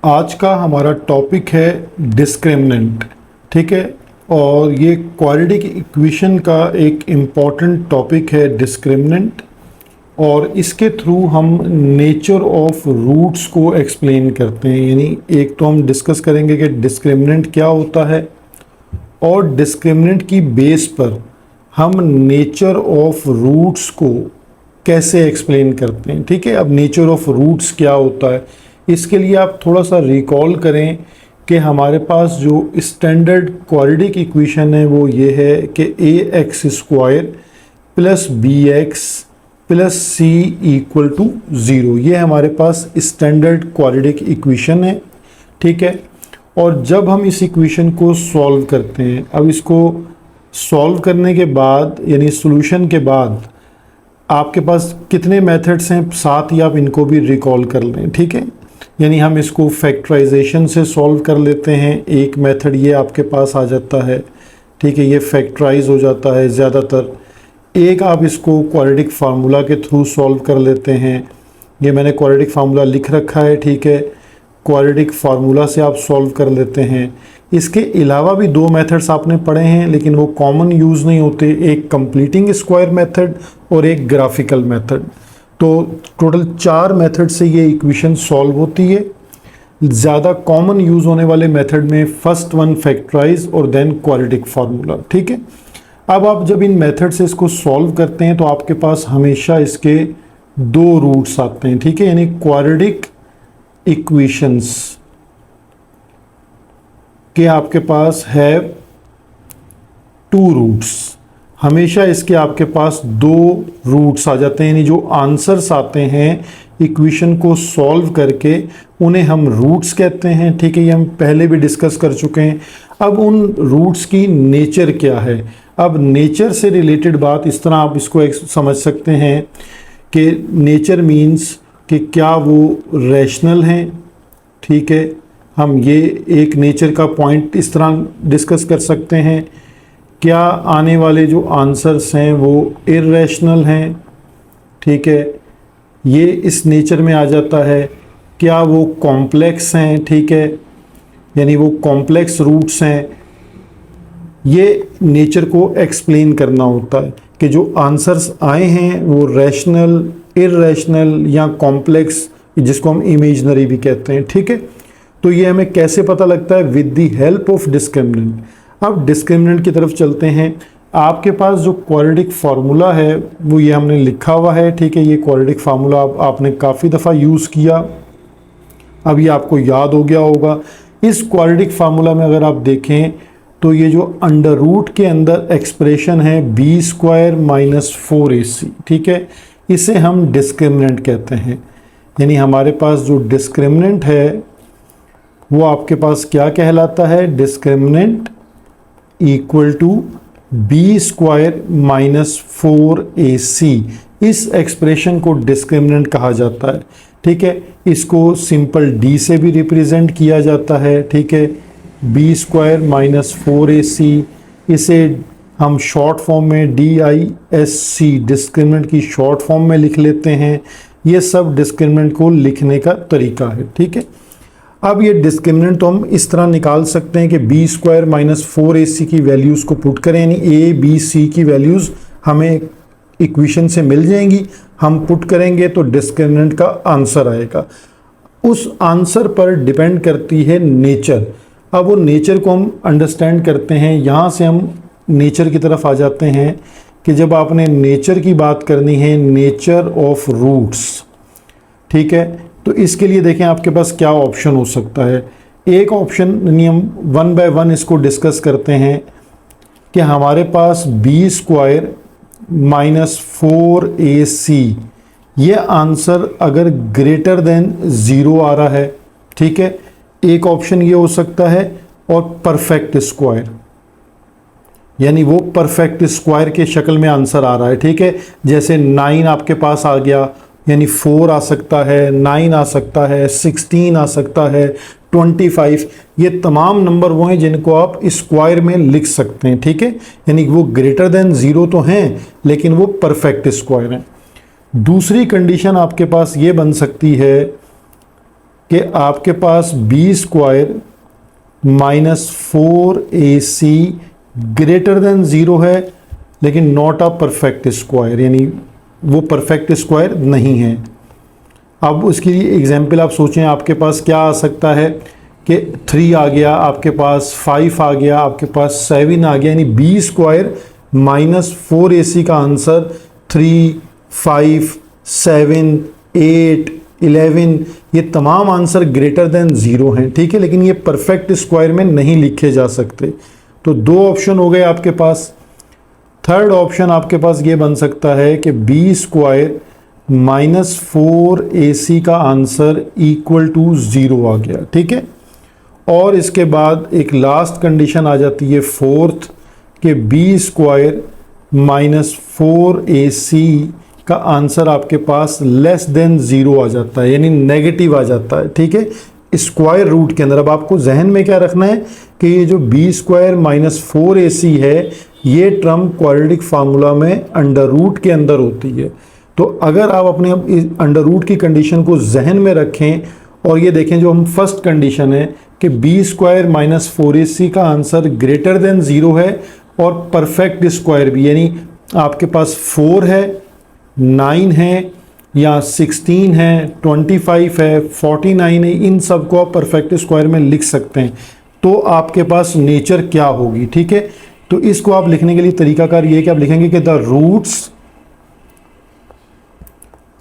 आज का हमारा टॉपिक है डिस्क्रिमिनेंट। ठीक है, और ये क्वाड्रेटिक इक्वेशन का एक इम्पॉर्टेंट टॉपिक है डिस्क्रिमिनेंट, और इसके थ्रू हम नेचर ऑफ रूट्स को एक्सप्लेन करते हैं। यानी एक तो हम डिस्कस करेंगे कि डिस्क्रिमिनेंट क्या होता है, और डिस्क्रिमिनेंट की बेस पर हम नेचर ऑफ रूट्स को कैसे एक्सप्लेन करते हैं। ठीक है, अब नेचर ऑफ रूट्स क्या होता है, इसके लिए आप थोड़ा सा रिकॉल करें कि हमारे पास जो स्टैंडर्ड क्वाड्रेटिक इक्वेशन है वो ये है कि a x square plus B x plus C equal to zero. ये हमारे पास स्टैंडर्ड क्वाड्रेटिक इक्वेशन है। ठीक है, और जब हम इस इक्वेशन को सॉल्व करते हैं, अब इसको सॉल्व करने के बाद यानी सॉल्यूशन के बाद आपके पास कितने मेथड्स हैं, साथ ही आप इनको भी रिकॉल कर लें। ठीक है, यानी हम इसको फैक्टराइजेशन से सॉल्व कर लेते हैं। एक मेथड ये आपके पास आ जाता है। ठीक है, ये फैक्टराइज हो जाता है ज़्यादातर। एक आप इसको क्वाड्रेटिक फार्मूला के थ्रू सॉल्व कर लेते हैं। ये मैंने क्वाड्रेटिक फार्मूला लिख रखा है। ठीक है, क्वाड्रेटिक फार्मूला से आप सॉल्व कर लेते हैं। इसके अलावा भी दो मेथड्स आपने पढ़े हैं, लेकिन वो कॉमन यूज़ नहीं होते। एक कंप्लीटिंग स्क्वायर मेथड और एक ग्राफिकल मेथड। तो टोटल 4 मेथड से ये इक्वेशन सॉल्व होती है। ज़्यादा कॉमन यूज़ होने वाले मेथड में फर्स्ट वन फैक्टराइज और देन क्वाड्रेटिक फार्मूला। ठीक है, अब आप जब इन मेथड से इसको सॉल्व करते हैं तो आपके पास हमेशा इसके 2 रूट्स आते हैं। ठीक है, यानी क्वाड्रेटिक इक्वेशंस के आपके पास है 2 रूट्स। हमेशा इसके आपके पास 2 रूट्स आ जाते हैं, यानी जो आंसर्स आते हैं इक्वेशन को सॉल्व करके उन्हें हम रूट्स कहते हैं। ठीक है, ये हम पहले भी डिस्कस कर चुके हैं। अब उन रूट्स की नेचर क्या है, अब नेचर से रिलेटेड बात इस तरह आप इसको समझ सकते हैं कि नेचर मीन्स कि क्या वो रैशनल हैं। ठीक है, हम ये एक नेचर का पॉइंट इस तरह डिस्कस कर सकते हैं। क्या आने वाले जो आंसर्स हैं वो इर्रेशनल हैं। ठीक है, ये इस नेचर में आ जाता है। क्या वो कॉम्प्लेक्स हैं। ठीक है, यानी वो कॉम्प्लेक्स रूट्स हैं। ये नेचर को एक्सप्लेन करना होता है कि जो आंसर्स आए हैं वो रैशनल, इर्रेशनल या कॉम्प्लेक्स, जिसको हम इमेजिनरी भी कहते हैं। ठीक है, तो ये हमें कैसे पता लगता है, with the help of discriminant. अब डिस्क्रिमिनेंट की तरफ चलते हैं। आपके पास जो क्वाड्रेटिक फार्मूला है वो ये हमने लिखा हुआ है। ठीक है, ये क्वाड्रेटिक फार्मूला आपने काफ़ी दफ़ा यूज़ किया, अब ये आपको याद हो गया होगा। इस क्वाड्रेटिक फार्मूला में अगर आप देखें तो ये जो अंडर रूट के अंदर एक्सप्रेशन है बी स्क्वायर माइनस 4ac, ठीक है, इसे हम डिस्क्रिमिनेंट कहते हैं। यानी हमारे पास जो डिस्क्रिमिनेंट है वो आपके पास क्या कहलाता है, discriminant equal to B square minus 4ac। इस एक्सप्रेशन को डिस्क्रिमिनेंट कहा जाता है। ठीक है, इसको सिंपल डी से भी रिप्रेजेंट किया जाता है। ठीक है, बी स्क्वायर माइनस 4ac, इसे हम शॉर्ट फॉर्म में DISC डिस्क्रिमिनेंट की शॉर्ट फॉर्म में लिख लेते हैं। ये सब डिस्क्रिमिनेंट को लिखने का तरीका है। ठीक है, अब ये डिस्क्रिमिनेंट तो हम इस तरह निकाल सकते हैं कि बी स्क्वायर माइनस 4ac की वैल्यूज़ को पुट करें, यानी ए बी सी की वैल्यूज़ हमें इक्वेशन से मिल जाएंगी। हम पुट करेंगे तो डिस्क्रिमिनेंट का आंसर आएगा। उस आंसर पर डिपेंड करती है नेचर। अब वो नेचर को हम अंडरस्टैंड करते हैं। यहाँ से हम नेचर की तरफ आ जाते हैं कि जब आपने नेचर की बात करनी है, नेचर ऑफ रूट्स। ठीक है, तो इसके लिए देखें आपके पास क्या ऑप्शन हो सकता है। एक ऑप्शन, यानी हम 1 बाय 1 इसको डिस्कस करते हैं कि हमारे पास बी स्क्वायर माइनस 4ac, ये आंसर अगर ग्रेटर देन 0 आ रहा है। ठीक है, एक ऑप्शन ये हो सकता है, और परफेक्ट स्क्वायर, यानी वो परफेक्ट स्क्वायर के शक्ल में आंसर आ रहा है। ठीक है, जैसे 9 आपके पास आ गया, यानी 4 आ सकता है, 9 आ सकता है, 16 आ सकता है, 25। ये तमाम नंबर वो हैं जिनको आप स्क्वायर में लिख सकते हैं। ठीक है, यानी वो ग्रेटर देन 0 तो हैं लेकिन वो परफेक्ट स्क्वायर हैं। दूसरी कंडीशन आपके पास ये बन सकती है कि आपके पास b square minus 4ac greater than 0 है, लेकिन नॉट अ परफेक्ट स्क्वायर, यानी वो परफेक्ट स्क्वायर नहीं है। अब उसकी एग्जाम्पल आप सोचें, आपके पास क्या आ सकता है कि 3 आ गया, आपके पास 5 आ गया, आपके पास 7 आ गया, यानी बी स्क्वायर माइनस 4ac का आंसर 3, 5, 7, 8, 11 ये तमाम आंसर ग्रेटर देन 0 हैं, ठीक है, लेकिन ये परफेक्ट स्क्वायर में नहीं लिखे जा सकते। तो 2 ऑप्शन हो गए आपके पास। थर्ड ऑप्शन आपके पास ये बन सकता है कि बी स्क्वायर माइनस 4ac का आंसर इक्वल टू 0 आ गया, ठीक है। और इसके बाद एक लास्ट कंडीशन आ जाती है फोर्थ, कि बी स्क्वायर माइनस 4ac का आंसर आपके पास लेस देन 0 आ जाता है, यानी नेगेटिव आ जाता है, ठीक है, स्क्वायर रूट के अंदर। अब आपको जहन में क्या रखना है कि ये जो बी स्क्वायर माइनस 4ac है, ये टर्म क्वाड्रेटिक फार्मूला में अंडर रूट के अंदर होती है। तो अगर आप अपने अंडर रूट की कंडीशन को जहन में रखें और ये देखें, जो हम फर्स्ट कंडीशन है कि बी स्क्वायर माइनस 4ac का आंसर ग्रेटर देन 0 है और परफेक्ट स्क्वायर भी, यानी आपके पास 4 है, 9 है या 16 है, 25 है, 49 है, इन सब को आप परफेक्ट स्क्वायर में लिख सकते हैं। तो आपके पास नेचर क्या होगी, ठीक है। तो इसको आप लिखने के लिए तरीकाकार ये है कि आप लिखेंगे कि द रूट्स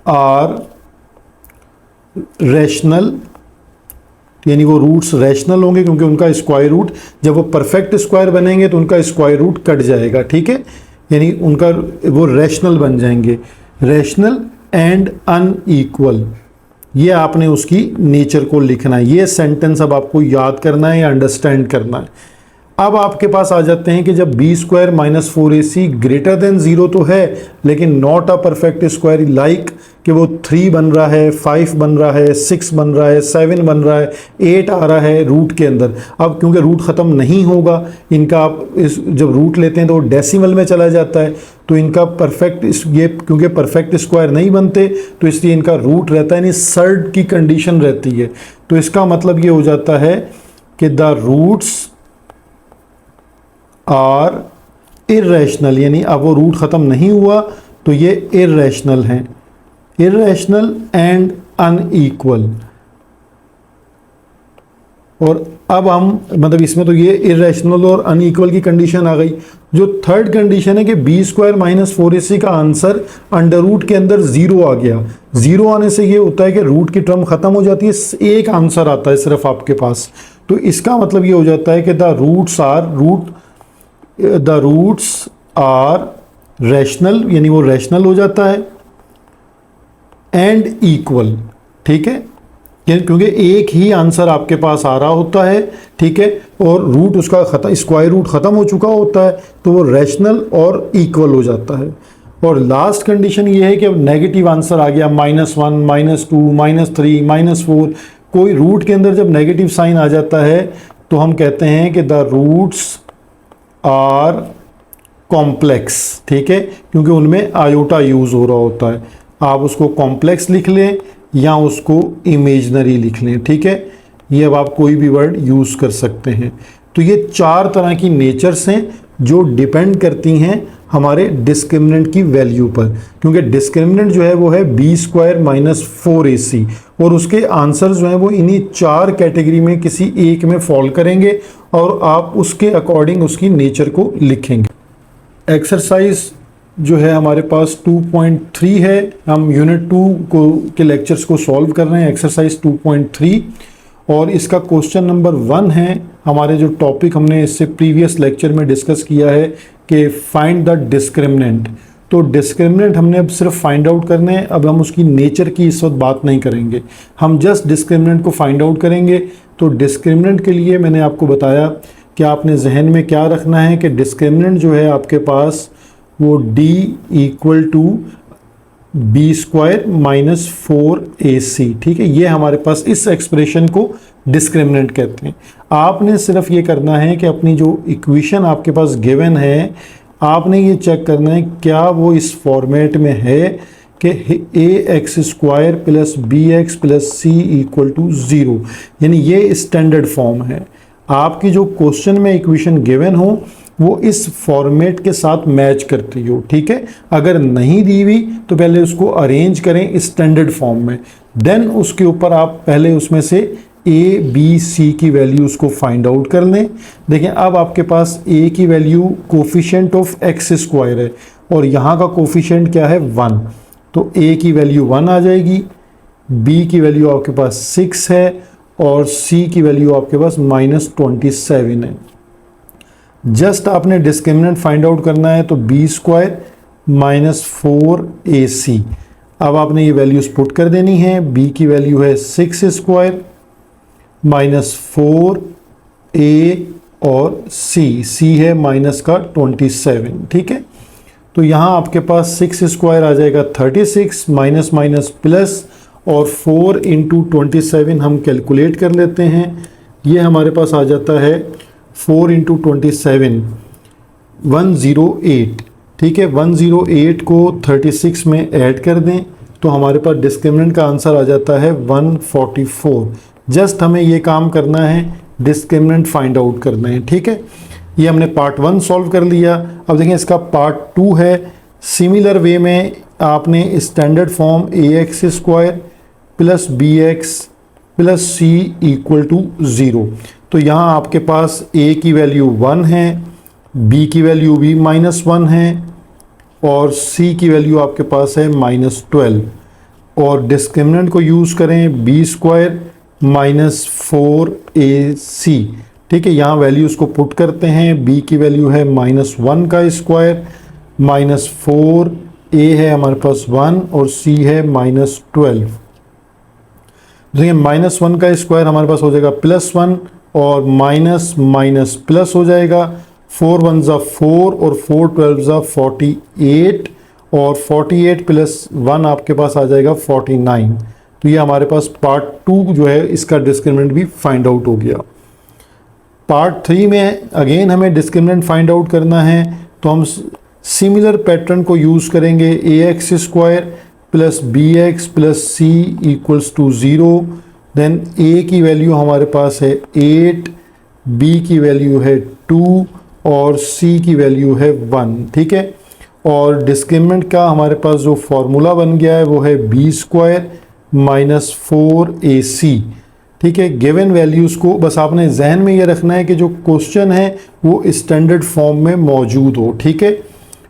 आर रैशनल, यानी वो रूट्स रैशनल होंगे क्योंकि उनका स्क्वायर रूट, जब वो परफेक्ट स्क्वायर बनेंगे तो उनका स्क्वायर रूट कट जाएगा, ठीक है, यानी उनका वो रैशनल बन जाएंगे। रैशनल एंड अनइक्वल, ये आपने उसकी नेचर को लिखना है। ये सेंटेंस अब आपको याद करना है या अंडरस्टैंड करना है। अब आपके पास आ जाते हैं कि जब B square minus 4ac greater than 0 तो है, लेकिन not a perfect square, like कि वो 3 बन रहा है, 5 बन रहा है, 6 बन रहा है, 7 बन रहा है, 8 आ रहा है रूट के अंदर। अब क्योंकि रूट ख़त्म नहीं होगा इनका, आप इस जब रूट लेते हैं तो वो डेसिमल में चला जाता है, तो इनका परफेक्ट, ये क्योंकि परफेक्ट स्क्वायर नहीं बनते तो इसलिए इनका रूट रहता है, यानी सर्ड की कंडीशन रहती है। तो इसका मतलब ये हो जाता है कि द रूट्स आर इर्रेशनल, यानी अब वो रूट ख़त्म नहीं हुआ तो ये इर्रेशनल हैं, इर्रेशनल एंड अनइक्वल। और अब हम मतलब इसमें तो ये इर्रेशनल और अनइक्वल की कंडीशन आ गई। जो थर्ड कंडीशन है कि बी स्क्वायर माइनस 4ac का आंसर अंडर रूट के अंदर 0 आ गया। 0 आने से ये होता है कि रूट की टर्म ख़त्म हो जाती है, एक आंसर आता है सिर्फ आपके पास। तो इसका मतलब ये हो जाता है कि द रूट्स आर रैशनल, यानी वो रैशनल हो जाता है, एंड इक्वल, ठीक है, क्योंकि एक ही आंसर आपके पास आ रहा होता है, ठीक है, और रूट उसका स्क्वायर रूट ख़त्म हो चुका होता है, तो वो रैशनल और इक्वल हो जाता है। और लास्ट कंडीशन ये है कि अब नेगेटिव आंसर आ गया, -1, -2, -3, -4, कोई रूट के अंदर जब नेगेटिव साइन आ जाता है तो हम कहते हैं कि द रूट्स आर कॉम्प्लेक्स, ठीक है, क्योंकि उनमें आयोटा यूज़ हो रहा होता है। आप उसको कॉम्प्लेक्स लिख लें या उसको इमेजनरी लिख लें, ठीक है, ये अब आप कोई भी वर्ड यूज़ कर सकते हैं। तो ये 4 तरह की नेचर्स हैं जो डिपेंड करती हैं हमारे डिस्क्रिमिनेंट की वैल्यू पर, क्योंकि डिस्क्रिमिनेंट जो है वो है बी स्क्वायर माइनस 4ac और उसके आंसर जो हैं वो इन्हीं 4 कैटेगरी में किसी एक में फॉल करेंगे और आप उसके अकॉर्डिंग उसकी नेचर को लिखेंगे। एक्सरसाइज जो है हमारे पास 2.3 है, हम यूनिट 2 के लेक्चर्स को सॉल्व कर रहे हैं, एक्सरसाइज 2.3, और इसका क्वेश्चन नंबर 1 है। हमारे जो टॉपिक हमने इससे प्रीवियस लेक्चर में डिस्कस किया है कि फाइंड द डिस्क्रिमिनेंट। तो डिस्क्रिमिनेंट हमने अब सिर्फ फाइंड आउट करने हैं, अब हम उसकी नेचर की इस वक्त बात नहीं करेंगे, हम जस्ट डिस्क्रिमिनेंट को फाइंड आउट करेंगे। तो डिस्क्रिमिनेंट के लिए मैंने आपको बताया कि आपने जहन में क्या रखना है कि डिस्क्रिमिनेंट जो है आपके पास वो d equal to B square minus 4ac, ठीक है, ये हमारे पास इस एक्सप्रेशन को डिस्क्रिमिनेंट कहते हैं। आपने सिर्फ ये करना है कि अपनी जो इक्वेशन आपके पास गिवन है आपने ये चेक करना है क्या वो इस फॉर्मेट में है कि a x square plus B x plus C equal to 0, यानी ये स्टैंडर्ड फॉर्म है। आपकी जो क्वेश्चन में इक्वेशन गिवन हो वो इस फॉर्मेट के साथ मैच करती हो, ठीक है। अगर नहीं दी हुई तो पहले उसको अरेंज करें स्टैंडर्ड फॉर्म में, देन उसके ऊपर आप पहले उसमें से ए बी सी की वैल्यूज़ को फाइंड आउट कर लें। देखें अब आपके पास ए की value coefficient of x square है और यहाँ का कोफिशिएंट क्या है 1, तो ए की वैल्यू 1 आ जाएगी, बी की वैल्यू आपके पास 6 है और सी की वैल्यू आपके पास -27 है। जस्ट आपने डिस्क्रिमिनेंट फाइंड आउट करना है, तो बी स्क्वायर -4ac। अब आपने ये वैल्यूज पुट कर देनी है। बी की वैल्यू है 6 स्क्वायर -4a और सी है माइनस का 27, ठीक है। तो यहाँ आपके पास 6 स्क्वायर आ जाएगा 36, माइनस माइनस प्लस, और 4 इंटू 27 हम कैलकुलेट कर लेते हैं। ये हमारे पास आ जाता है 4 इंटू 27 108, ठीक है। 108 को 36 में ऐड कर दें तो हमारे पास डिस्क्रिमिनेंट का आंसर आ जाता है 144। जस्ट हमें ये काम करना है, डिस्क्रिमिनेंट फाइंड आउट करना है, ठीक है। ये हमने पार्ट 1 सॉल्व कर लिया। अब देखें इसका पार्ट 2 है। सिमिलर वे में आपने standard form A x square plus B x plus C equal to 0, तो यहाँ आपके पास a की वैल्यू 1 है, b की वैल्यू भी -1 है और c की वैल्यू आपके पास है -12, और डिस्क्रिमिनेंट को यूज़ करें b स्क्वायर -4ac, ठीक है। यहाँ वैल्यूज़ को पुट करते हैं। b की वैल्यू है -1 का स्क्वायर, -4a है हमारे पास 1 और c है -12। देखिए -1 का स्क्वायर हमारे पास हो जाएगा +1 और माइनस माइनस प्लस हो जाएगा। 4 1 ज़ा 4 और 4 12 ज़ा 48 और 48 प्लस 1 आपके पास आ जाएगा 49। तो ये हमारे पास पार्ट 2 जो है इसका डिस्क्रिमिनेंट भी फाइंड आउट हो गया। पार्ट 3 में अगेन हमें डिस्क्रिमिनेंट फाइंड आउट करना है, तो हम सिमिलर पैटर्न को यूज़ करेंगे। A x square plus B x plus c equals to 0, then a की वैल्यू हमारे पास है 8, b की वैल्यू है 2 और c की वैल्यू है 1, ठीक है। और डिस्क्रिमिनेंट का हमारे पास जो फॉर्मूला बन गया है वो है b स्क्वायर -4ac, ठीक है। गिवन वैल्यूज़ को बस आपने जहन में ये रखना है कि जो क्वेश्चन है वो स्टैंडर्ड फॉर्म में मौजूद हो, ठीक है।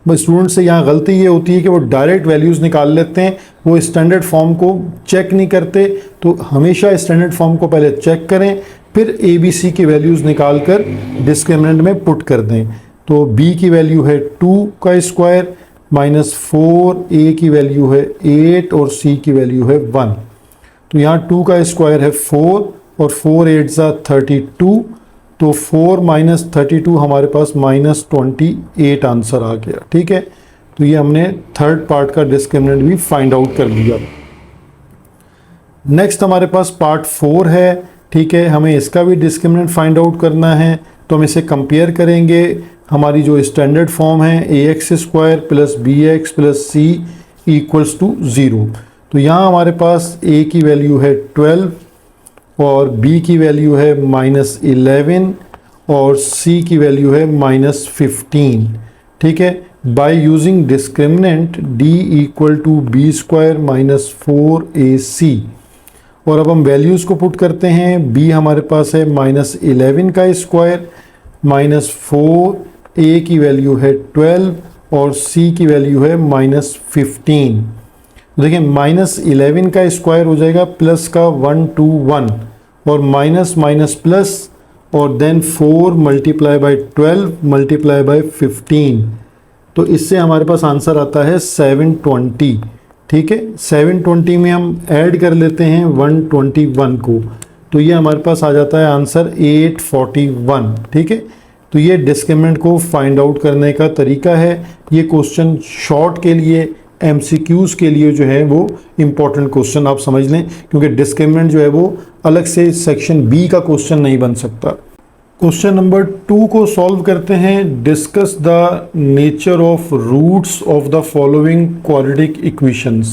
बस स्टूडेंट से यहाँ गलती ये होती है कि वो डायरेक्ट वैल्यूज़ निकाल लेते हैं, वो स्टैंडर्ड फॉर्म को चेक नहीं करते। तो हमेशा स्टैंडर्ड फॉर्म को पहले चेक करें, फिर ए बी सी की वैल्यूज़ निकाल कर डिस्क्रिमिनेंट में पुट कर दें। तो b की वैल्यू है 2 का स्क्वायर -4, a की वैल्यू है 8 और c की वैल्यू है 1। तो यहाँ 2 का स्क्वायर है 4 और 4 8 ज़ा 32, तो 4 - 32 हमारे पास -28 आंसर आ गया, ठीक है। तो ये हमने थर्ड पार्ट का डिस्क्रिमिनेंट भी फाइंड आउट कर लिया। नेक्स्ट हमारे पास पार्ट 4 है, ठीक है। हमें इसका भी डिस्क्रिमिनेंट फाइंड आउट करना है, तो हम इसे कंपेयर करेंगे। हमारी जो स्टैंडर्ड फॉर्म है a x square plus B x plus c equals to 0, तो यहाँ हमारे पास a की वैल्यू है 12 और b की वैल्यू है -11 और c की वैल्यू है -15, ठीक है। By using discriminant d equal to B square -4ac, और अब हम वैल्यूज़ को पुट करते हैं। b हमारे पास है -11 का स्क्वायर, -4, a की वैल्यू है 12 और c की वैल्यू है -15। देखिए -11 का स्क्वायर हो जाएगा प्लस का 1 2 1 और माइनस माइनस प्लस और then 4 multiply by 12 multiply by 15, तो इससे हमारे पास आंसर आता है 720, ठीक है। 720 में हम ऐड कर लेते हैं 121 को, तो ये हमारे पास आ जाता है आंसर 841, ठीक है। तो ये डिस्क्रिमिनेंट को फाइंड आउट करने का तरीका है। ये क्वेश्चन शॉर्ट के लिए MCQs के लिए जो है वो इम्पॉर्टेंट क्वेश्चन आप समझ लें, क्योंकि डिस्क्रिमिनेंट जो है वो अलग से सेक्शन B का क्वेश्चन नहीं बन सकता। क्वेश्चन नंबर 2 को सॉल्व करते हैं। Discuss the nature of roots of the following quadratic equations.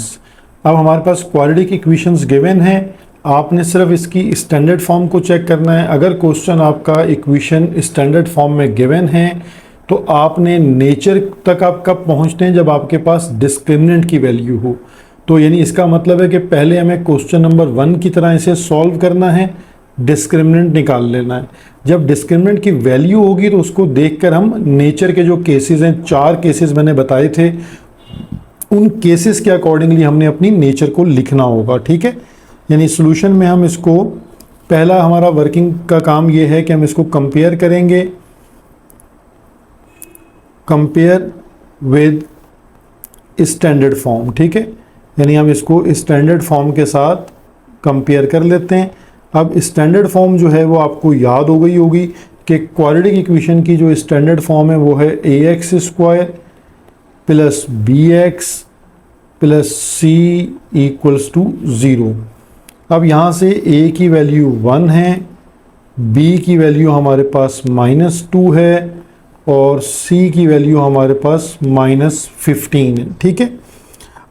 अब हमारे पास क्वाड्रेटिक इक्वेशंस गिवन है, आपने सिर्फ इसकी स्टैंडर्ड फॉर्म को चेक करना है। अगर क्वेश्चन आपका इक्वेशन स्टैंडर्ड फॉर्म में गिवन है तो आपने नेचर तक आप कब पहुंचते हैं, जब आपके पास डिस्क्रिमिनेंट की वैल्यू हो। तो यानी इसका मतलब है कि पहले हमें क्वेश्चन नंबर 1 की तरह इसे सॉल्व करना है, डिस्क्रिमिनेंट निकाल लेना है। जब डिस्क्रिमिनेंट की वैल्यू होगी तो उसको देखकर हम नेचर के जो केसेस हैं, 4 केसेस मैंने बताए थे, उन केसेस के अकॉर्डिंगली हमने अपनी नेचर को लिखना होगा। ठीक है, यानी सॉल्यूशन में हम इसको, पहला हमारा वर्किंग का काम ये है कि हम इसको कंपेयर करेंगे, कंपेयर विद स्टैंडर्ड फॉर्म। ठीक है, यानी हम इसको स्टैंडर्ड फॉर्म के साथ कंपेयर कर लेते हैं। अब स्टैंडर्ड फॉर्म जो है वो आपको याद हो गई होगी कि क्वाड्रेटिक इक्वेशन की जो स्टैंडर्ड फॉर्म है वो है ax square plus bx plus c equals to 0। अब यहाँ से a की वैल्यू 1 है, b की वैल्यू हमारे पास -2 है और c की वैल्यू हमारे पास -15 है। ठीक है,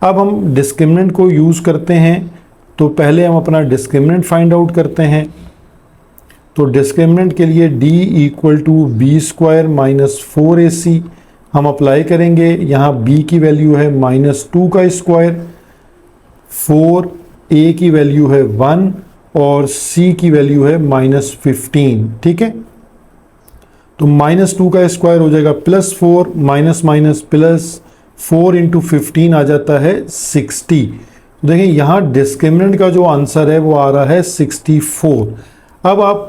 अब हम डिस्क्रिमिनेंट को यूज़ करते हैं, तो पहले हम अपना डिस्क्रिमिनेंट फाइंड आउट करते हैं। तो डिस्क्रिमिनेंट के लिए d equal to B square minus 4ac हम अप्लाई करेंगे। यहाँ b की वैल्यू है -2 का स्क्वायर, 4a की वैल्यू है 1 और c की वैल्यू है -15। ठीक है, तो -2 का स्क्वायर हो जाएगा +4 माइनस माइनस प्लस 4 इंटू 15 आ जाता है 60। देखिए यहाँ डिस्क्रिमिनेंट का जो आंसर है वो आ रहा है 64। अब आप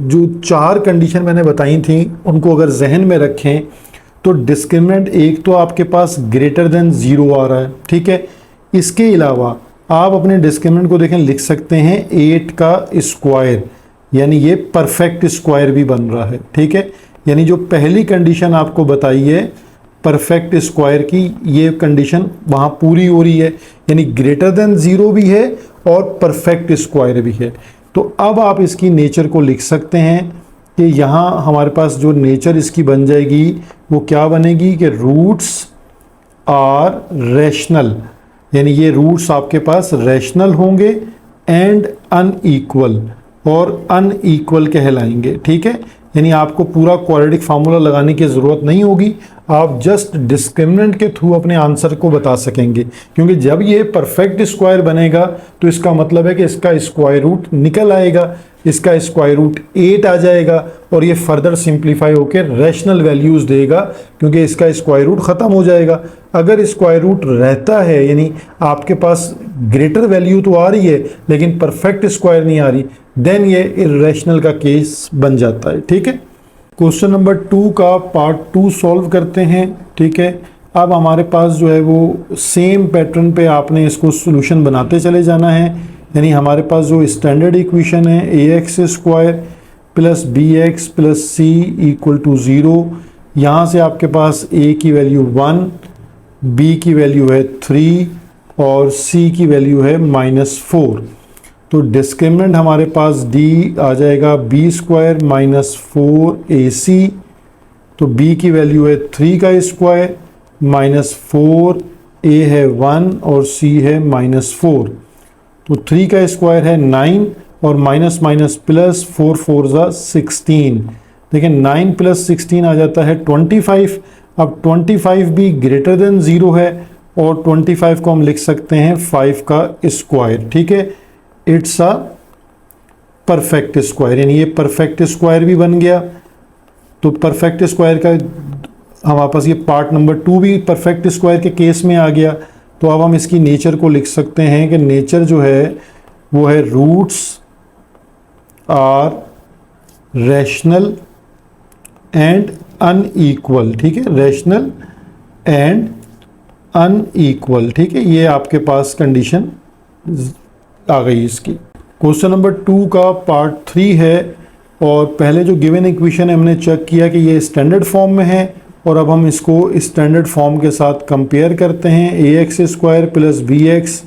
जो 4 कंडीशन मैंने बताई थी उनको अगर जहन में रखें तो डिस्क्रिमिनेंट एक तो आपके पास ग्रेटर देन 0 आ रहा है। ठीक है, इसके अलावा आप अपने डिस्क्रिमिनेंट को देखें, लिख सकते हैं 8 का स्क्वायर, यानी ये परफेक्ट स्क्वायर भी बन रहा है। ठीक है, यानी जो पहली कंडीशन आपको बताई है परफेक्ट स्क्वायर की, ये कंडीशन वहाँ पूरी हो रही है, यानी ग्रेटर देन 0 भी है और परफेक्ट स्क्वायर भी है। तो अब आप इसकी नेचर को लिख सकते हैं कि यहाँ हमारे पास जो नेचर इसकी बन जाएगी वो क्या बनेगी कि रूट्स आर रैशनल, यानी ये रूट्स आपके पास रैशनल होंगे एंड अनईक्वल, और अनईक्वल कहलाएंगे। ठीक है, यानी आपको पूरा क्वाड्रेटिक फार्मूला लगाने की ज़रूरत नहीं होगी, आप जस्ट डिस्क्रिमिनेंट के थ्रू अपने आंसर को बता सकेंगे, क्योंकि जब ये परफेक्ट स्क्वायर बनेगा तो इसका मतलब है कि इसका स्क्वायर रूट निकल आएगा, इसका स्क्वायर रूट 8 आ जाएगा और ये फर्दर सिंप्लीफाई होकर रैशनल वैल्यूज़ देगा, क्योंकि इसका स्क्वायर रूट ख़त्म हो जाएगा। अगर स्क्वायर रूट रहता है, यानी आपके पास ग्रेटर वैल्यू तो आ रही है लेकिन परफेक्ट स्क्वायर नहीं आ रही, देन ये इर्रेशनल का केस बन जाता है। ठीक है, क्वेश्चन नंबर 2 का पार्ट 2 सॉल्व करते हैं। ठीक है, अब हमारे पास जो है वो सेम पैटर्न पे आपने इसको सॉल्यूशन बनाते चले जाना है। यानी हमारे पास जो स्टैंडर्ड इक्वेशन है ax square plus bx plus c equal to 0, यहाँ से आपके पास a की वैल्यू 1, b की वैल्यू है 3 और c की वैल्यू है -4। तो डिस्क्रिमिनेंट हमारे पास d आ जाएगा b स्क्वायर माइनस 4ac, तो b की वैल्यू है 3 का स्क्वायर माइनस 4, a है 1 और c है -4। तो 3 का स्क्वायर है 9 और माइनस माइनस प्लस 4 4 जा 16। देखिए 9 प्लस 16 आ जाता है 25। अब 25 भी ग्रेटर देन 0 है और 25 को हम लिख सकते हैं 5 का स्क्वायर। ठीक है, इट्स अ परफेक्ट स्क्वायर, यानी ये परफेक्ट स्क्वायर भी बन गया। तो परफेक्ट स्क्वायर का हमारे पास ये पार्ट नंबर 2 भी परफेक्ट स्क्वायर के केस में आ गया। तो अब हम इसकी नेचर को लिख सकते हैं कि नेचर जो है वो है roots are rational and unequal. ठीक है, रैशनल एंड अनईक्वल। ठीक है, ये आपके पास कंडीशन आ गई इसकी। क्वेश्चन नंबर 2 का पार्ट 3 है और पहले जो गिवन इक्वेशन है हमने चेक किया कि ये स्टैंडर्ड फॉर्म में है और अब हम इसको स्टैंडर्ड फॉर्म के साथ कंपेयर करते हैं। ax square plus bx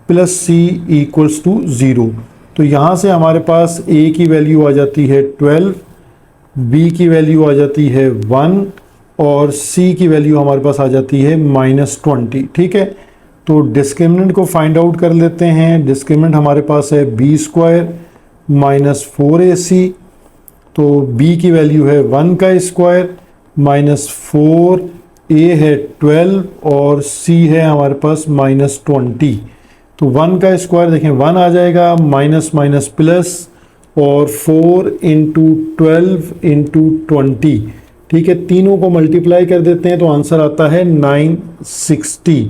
plus c equals to 0। तो यहाँ से हमारे पास a की वैल्यू आ जाती है 12, बी की वैल्यू आ जाती है 1 और सी की वैल्यू हमारे पास आ जाती है -20। ठीक है, तो डिस्क्रिमिनेंट को फाइंड आउट कर लेते हैं। डिस्क्रिमिनेंट हमारे पास है b² -4ac, तो b की वैल्यू है 1 का स्क्वायर -4, a है 12 और c है हमारे पास -20। तो 1 का स्क्वायर देखें 1 आ जाएगा, माइनस माइनस प्लस और 4 इंटू 12 इंटू 20। ठीक है, तीनों को मल्टीप्लाई कर देते हैं तो आंसर आता है 960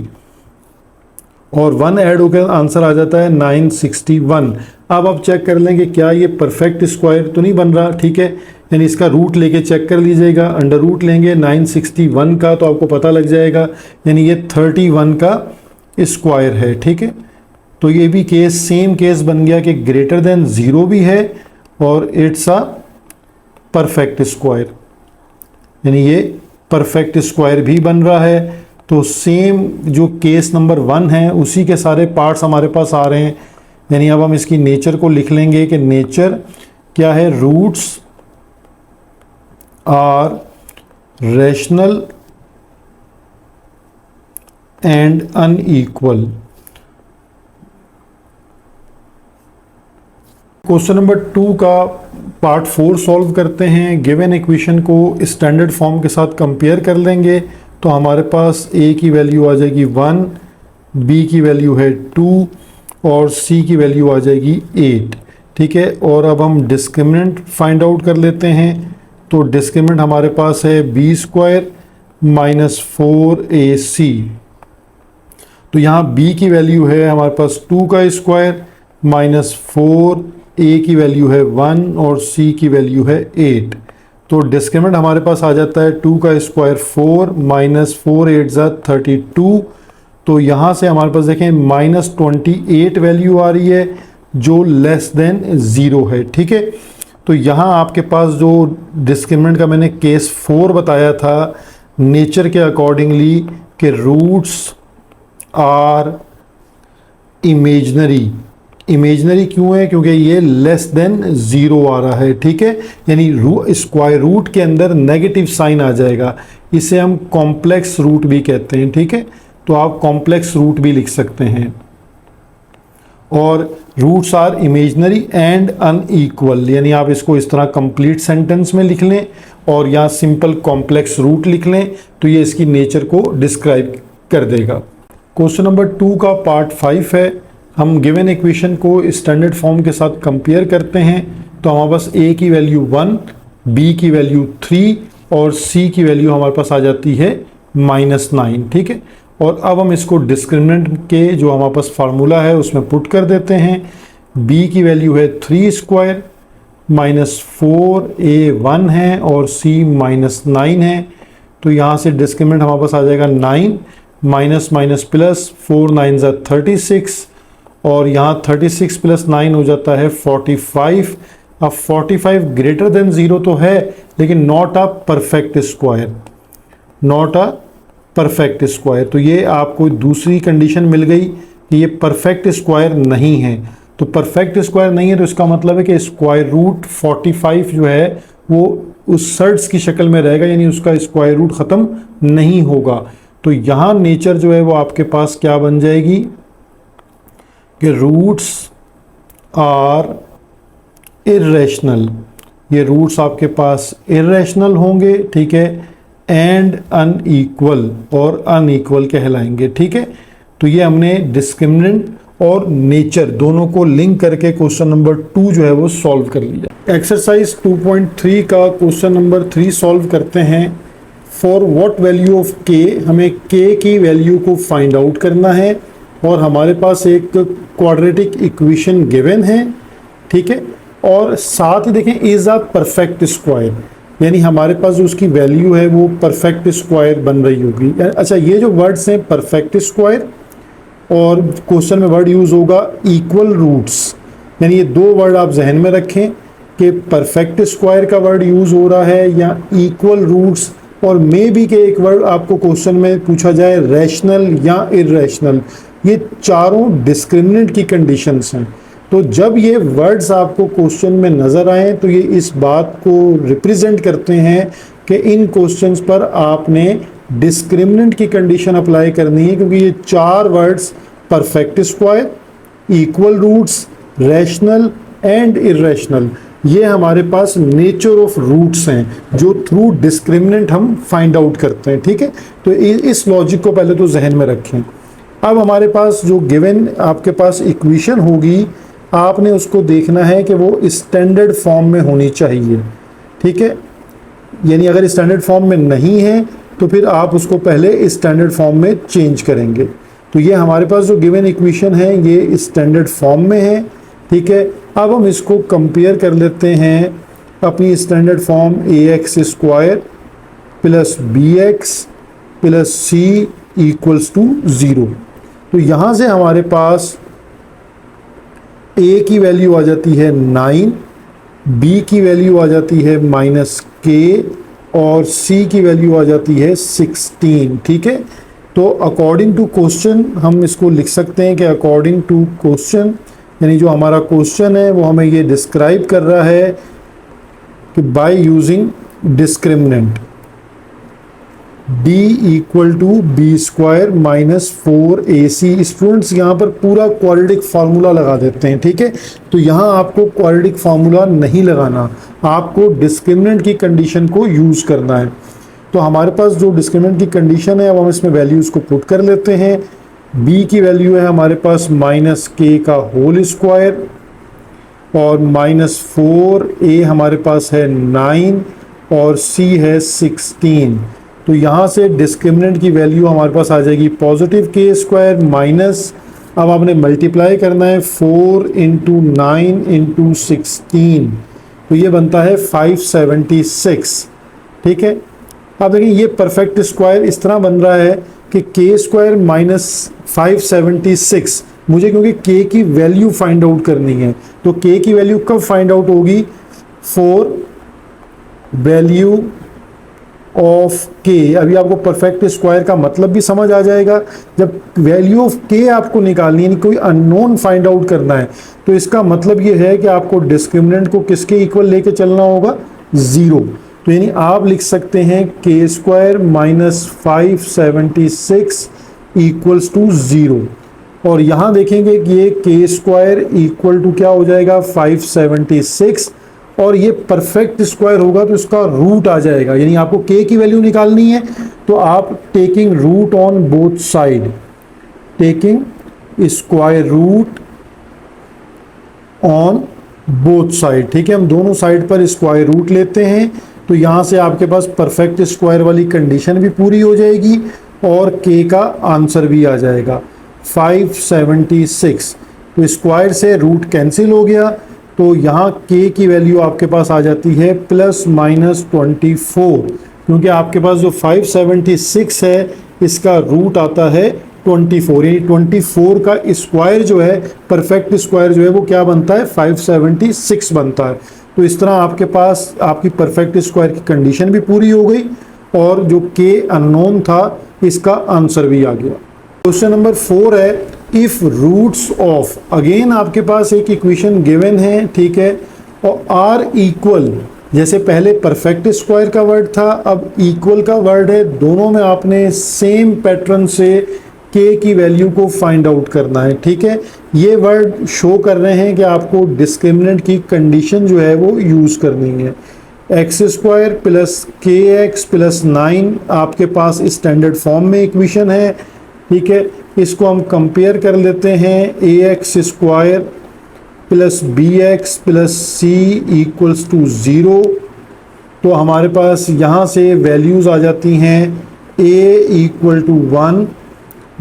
और 1 ऐड होकर आंसर आ जाता है 961। अब आप चेक कर लेंगे क्या ये परफेक्ट स्क्वायर तो नहीं बन रहा। ठीक है, यानी इसका रूट लेके चेक कर लीजिएगा। अंडर रूट लेंगे 961 का तो आपको पता लग जाएगा, यानी ये 31 का स्क्वायर है। ठीक है, तो ये भी केस सेम केस बन गया कि ग्रेटर देन 0 भी है और इट्स अ परफेक्ट स्क्वायर, यानी ये परफेक्ट स्क्वायर भी बन रहा है। तो सेम जो केस नंबर 1 है उसी के सारे पार्ट्स हमारे पास आ रहे हैं। यानी अब हम इसकी नेचर को लिख लेंगे कि नेचर क्या है, roots are rational and unequal. Question number 2 का पार्ट 4 सॉल्व करते हैं। गिवन इक्वेशन को स्टैंडर्ड फॉर्म के साथ कंपेयर कर लेंगे तो हमारे पास a की वैल्यू आ जाएगी 1, b की वैल्यू है 2 और c की वैल्यू आ जाएगी 8। ठीक है, और अब हम डिस्क्रिमिनेंट फाइंड आउट कर लेते हैं। तो डिस्क्रिमिनेंट हमारे पास है b² -4ac। तो यहाँ b की वैल्यू है हमारे पास 2 का स्क्वायर -4, a की वैल्यू है 1 और c की वैल्यू है 8। तो डिस्क्रिमिनेंट हमारे पास आ जाता है 2 का स्क्वायर 4 -4 8 32। तो यहाँ से हमारे पास देखें -28 वैल्यू आ रही है जो लेस देन 0 है। ठीक है, तो यहाँ आपके पास जो डिस्क्रिमिनेंट का मैंने केस 4 बताया था नेचर के अकॉर्डिंगली कि रूट्स आर इमेजनरी। इमेजनरी क्यों है? क्योंकि ये लेस देन 0 आ रहा है। ठीक है, यानी स्क्वायर रूट के अंदर नेगेटिव साइन आ जाएगा, इसे हम कॉम्प्लेक्स रूट भी कहते हैं। ठीक है, तो आप कॉम्प्लेक्स रूट भी लिख सकते हैं। और roots are imaginary and unequal, यानी आप इसको इस तरह कंप्लीट सेंटेंस में लिख लें और या सिंपल कॉम्प्लेक्स रूट लिख लें तो ये इसकी नेचर को डिस्क्राइब कर देगा। क्वेश्चन नंबर 2 का पार्ट 5 है। हम गिवन इक्वेशन को स्टैंडर्ड फॉर्म के साथ कंपेयर करते हैं तो हमारे पास a की वैल्यू 1, b की वैल्यू 3 और c की वैल्यू हमारे पास आ जाती है -9। ठीक है, और अब हम इसको डिस्क्रिमिनेंट के जो हमारे पास फार्मूला है उसमें पुट कर देते हैं। b की वैल्यू है 3² -4, a 1 है और c -9 है। तो यहाँ से डिस्क्रिमिनेंट हमारे पास आ जाएगा 9 माइनस माइनस प्लस 4 9 36 और यहाँ 36 + 9 हो जाता है 45। अब 45 ग्रेटर देन 0 तो है लेकिन not a perfect square, not a perfect square. तो ये आपको दूसरी कंडीशन मिल गई कि ये परफेक्ट स्क्वायर नहीं है। तो परफेक्ट स्क्वायर नहीं है तो इसका मतलब है कि स्क्वायर रूट 45 जो है वो उस सर्ड्स की शक्ल में रहेगा, यानी उसका स्क्वायर रूट ख़त्म नहीं होगा। तो यहाँ नेचर जो है वो आपके पास क्या बन जाएगी कि रूट्स आर इर्रेशनल, ये रूट्स आपके पास इर्रेशनल होंगे। ठीक है, एंड अनइक्वल, और अनइक्वल कहलाएंगे। ठीक है, तो ये हमने डिस्क्रिमिनेंट और नेचर दोनों को लिंक करके क्वेश्चन नंबर 2 जो है वो सॉल्व कर लिया। एक्सरसाइज 2.3 का क्वेश्चन नंबर 3 सॉल्व करते हैं। फॉर व्हाट वैल्यू ऑफ के, हमें के की वैल्यू को फाइंड आउट करना है और हमारे पास एक क्वाड्रेटिक इक्वेशन गिवन है। ठीक है, और साथ ही देखें इज अ परफेक्ट स्क्वायर, यानी हमारे पास जो उसकी वैल्यू है वो परफेक्ट स्क्वायर बन रही होगी। अच्छा, ये जो वर्ड्स हैं परफेक्ट स्क्वायर और क्वेश्चन में वर्ड यूज़ होगा इक्वल रूट्स, यानी ये दो वर्ड आप जहन में रखें कि परफेक्ट स्क्वायर का वर्ड यूज़ हो रहा है या इक्वल रूट्स, और मे बी के एक वर्ड आपको क्वेश्चन में पूछा जाए रैशनल या इर्रेशनल। ये चारों डिस्क्रिमिनेंट की कंडीशंस हैं। तो जब ये वर्ड्स आपको क्वेश्चन में नज़र आए तो ये इस बात को रिप्रेजेंट करते हैं कि इन क्वेश्चंस पर आपने डिस्क्रिमिनेंट की कंडीशन अप्लाई करनी है, क्योंकि ये 4 words perfect square, equal roots, rational and irrational, ये हमारे पास नेचर ऑफ रूट्स हैं जो थ्रू डिस्क्रिमिनेंट हम फाइंड आउट करते हैं। ठीक है, तो इस लॉजिक को पहले तो जहन में रखें। अब हमारे पास जो गिवन आपके पास इक्वेशन होगी, आपने उसको देखना है कि वो स्टैंडर्ड फॉर्म में होनी चाहिए। ठीक है, यानी अगर स्टैंडर्ड फॉर्म में नहीं है तो फिर आप उसको पहले स्टैंडर्ड फॉर्म में चेंज करेंगे। तो ये हमारे पास जो गिवन इक्वेशन है ये स्टैंडर्ड फॉर्म में है। ठीक है, अब हम इसको कंपेयर कर लेते हैं अपनी standard form ax square plus bx plus c equals to 0। तो यहाँ से हमारे पास a की वैल्यू आ जाती है 9, b की वैल्यू आ जाती है -k और c की वैल्यू आ जाती है 16। ठीक है, तो अकॉर्डिंग टू क्वेश्चन हम इसको लिख सकते हैं कि अकॉर्डिंग टू क्वेश्चन, यानी जो हमारा क्वेश्चन है वो हमें ये डिस्क्राइब कर रहा है कि by using discriminant d equal to B square minus 4ac। Students यहाँ पर पूरा क्वाड्रेटिक फार्मूला लगा देते हैं। ठीक है, तो यहाँ आपको क्वाड्रेटिक फार्मूला नहीं लगाना, आपको डिस्क्रिमिनेंट की कंडीशन को यूज़ करना है। तो हमारे पास जो डिस्क्रिमिनेंट की कंडीशन है अब हम इसमें वैल्यूज़ को पुट कर लेते हैं। b की वैल्यू है हमारे पास -k का होल स्क्वायर और -4a हमारे पास है 9 और c है 16। तो यहाँ से डिस्क्रिमिनेंट की वैल्यू हमारे पास आ जाएगी पॉजिटिव k स्क्वायर माइनस, अब आपने मल्टीप्लाई करना है 4 इंटू 9 इंटू 16, तो ये बनता है 576। ठीक है, अब देखिए ये परफेक्ट स्क्वायर इस तरह बन रहा है कि k स्क्वायर माइनस 576, मुझे क्योंकि k की वैल्यू फाइंड आउट करनी है, तो k की वैल्यू कब फाइंड आउट होगी? For value of k। अभी आपको परफेक्ट स्क्वायर का मतलब भी समझ आ जाएगा। जब वैल्यू ऑफ k आपको निकालनी है, कोई अननोन फाइंड आउट करना है, तो इसका मतलब ये है कि आपको डिस्क्रिमिनेंट को किसके इक्वल लेके चलना होगा? 0। तो यानी आप लिख सकते हैं k square minus 576 equals to 0, और यहाँ देखेंगे कि ये k स्क्वायर इक्वल टू क्या हो जाएगा? 576, और ये परफेक्ट स्क्वायर होगा तो इसका रूट आ जाएगा। यानी आपको k की वैल्यू निकालनी है तो आप taking root on both side, taking square root on both side. ठीक है, हम दोनों साइड पर स्क्वायर रूट लेते हैं, तो यहाँ से आपके पास परफेक्ट स्क्वायर वाली कंडीशन भी पूरी हो जाएगी और k का आंसर भी आ जाएगा 576। तो स्क्वायर से रूट कैंसिल हो गया, तो यहाँ k की वैल्यू आपके पास आ जाती है +24, क्योंकि आपके पास जो 576 है इसका रूट आता है 24, यानी 24 का स्क्वायर जो है, परफेक्ट स्क्वायर जो है वो क्या बनता है? 576 बनता है। तो इस तरह आपके पास आपकी परफेक्ट स्क्वायर की कंडीशन भी पूरी हो गई और जो k अननोन था इसका आंसर भी आ गया। क्वेश्चन नंबर 4 है, इफ रूट्स ऑफ, अगेन आपके पास एक इक्वेशन गिवन है। ठीक है, और आर इक्वल, जैसे पहले परफेक्ट स्क्वायर का वर्ड था, अब इक्वल का वर्ड है, दोनों में आपने सेम पैटर्न से k की वैल्यू को फाइंड आउट करना है। ठीक है, ये वर्ड शो कर रहे हैं कि आपको डिस्क्रिमिनेंट की कंडीशन जो है वो यूज़ करनी है। X square plus k x plus 9 आपके पास स्टैंडर्ड फॉर्म में इक्वेशन है। ठीक है, इसको हम कंपेयर कर लेते हैं, a x square plus B x plus c equals to 0। तो हमारे पास यहाँ से वैल्यूज़ आ जाती हैं a equal to 1,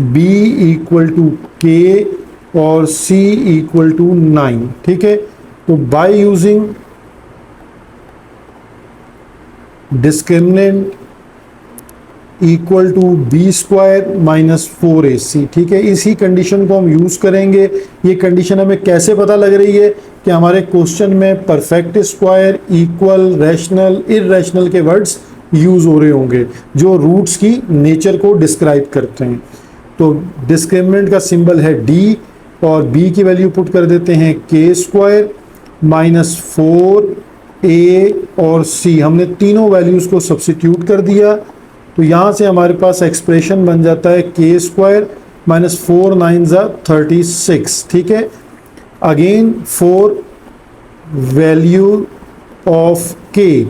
b equal to k और c इक्वल टू 9। ठीक है, तो by using discriminant equal to B square minus 4ac। ठीक है, इसी कंडीशन को हम यूज़ करेंगे। ये कंडीशन हमें कैसे पता लग रही है कि हमारे क्वेश्चन में perfect square, equal, rational, irrational के वर्ड्स यूज़ हो रहे होंगे जो रूट्स की नेचर को डिस्क्राइब करते हैं। तो डिस्क्रिमिनेंट का सिंबल है d, और b की वैल्यू पुट कर देते हैं के स्क्वायर माइनस 4a और c, हमने तीनों वैल्यूज़ को सब्सिट्यूट कर दिया। तो यहाँ से हमारे पास एक्सप्रेशन बन जाता है के स्क्वायर माइनस 4 9 36, ठीक है। अगेन फॉर वैल्यू ऑफ के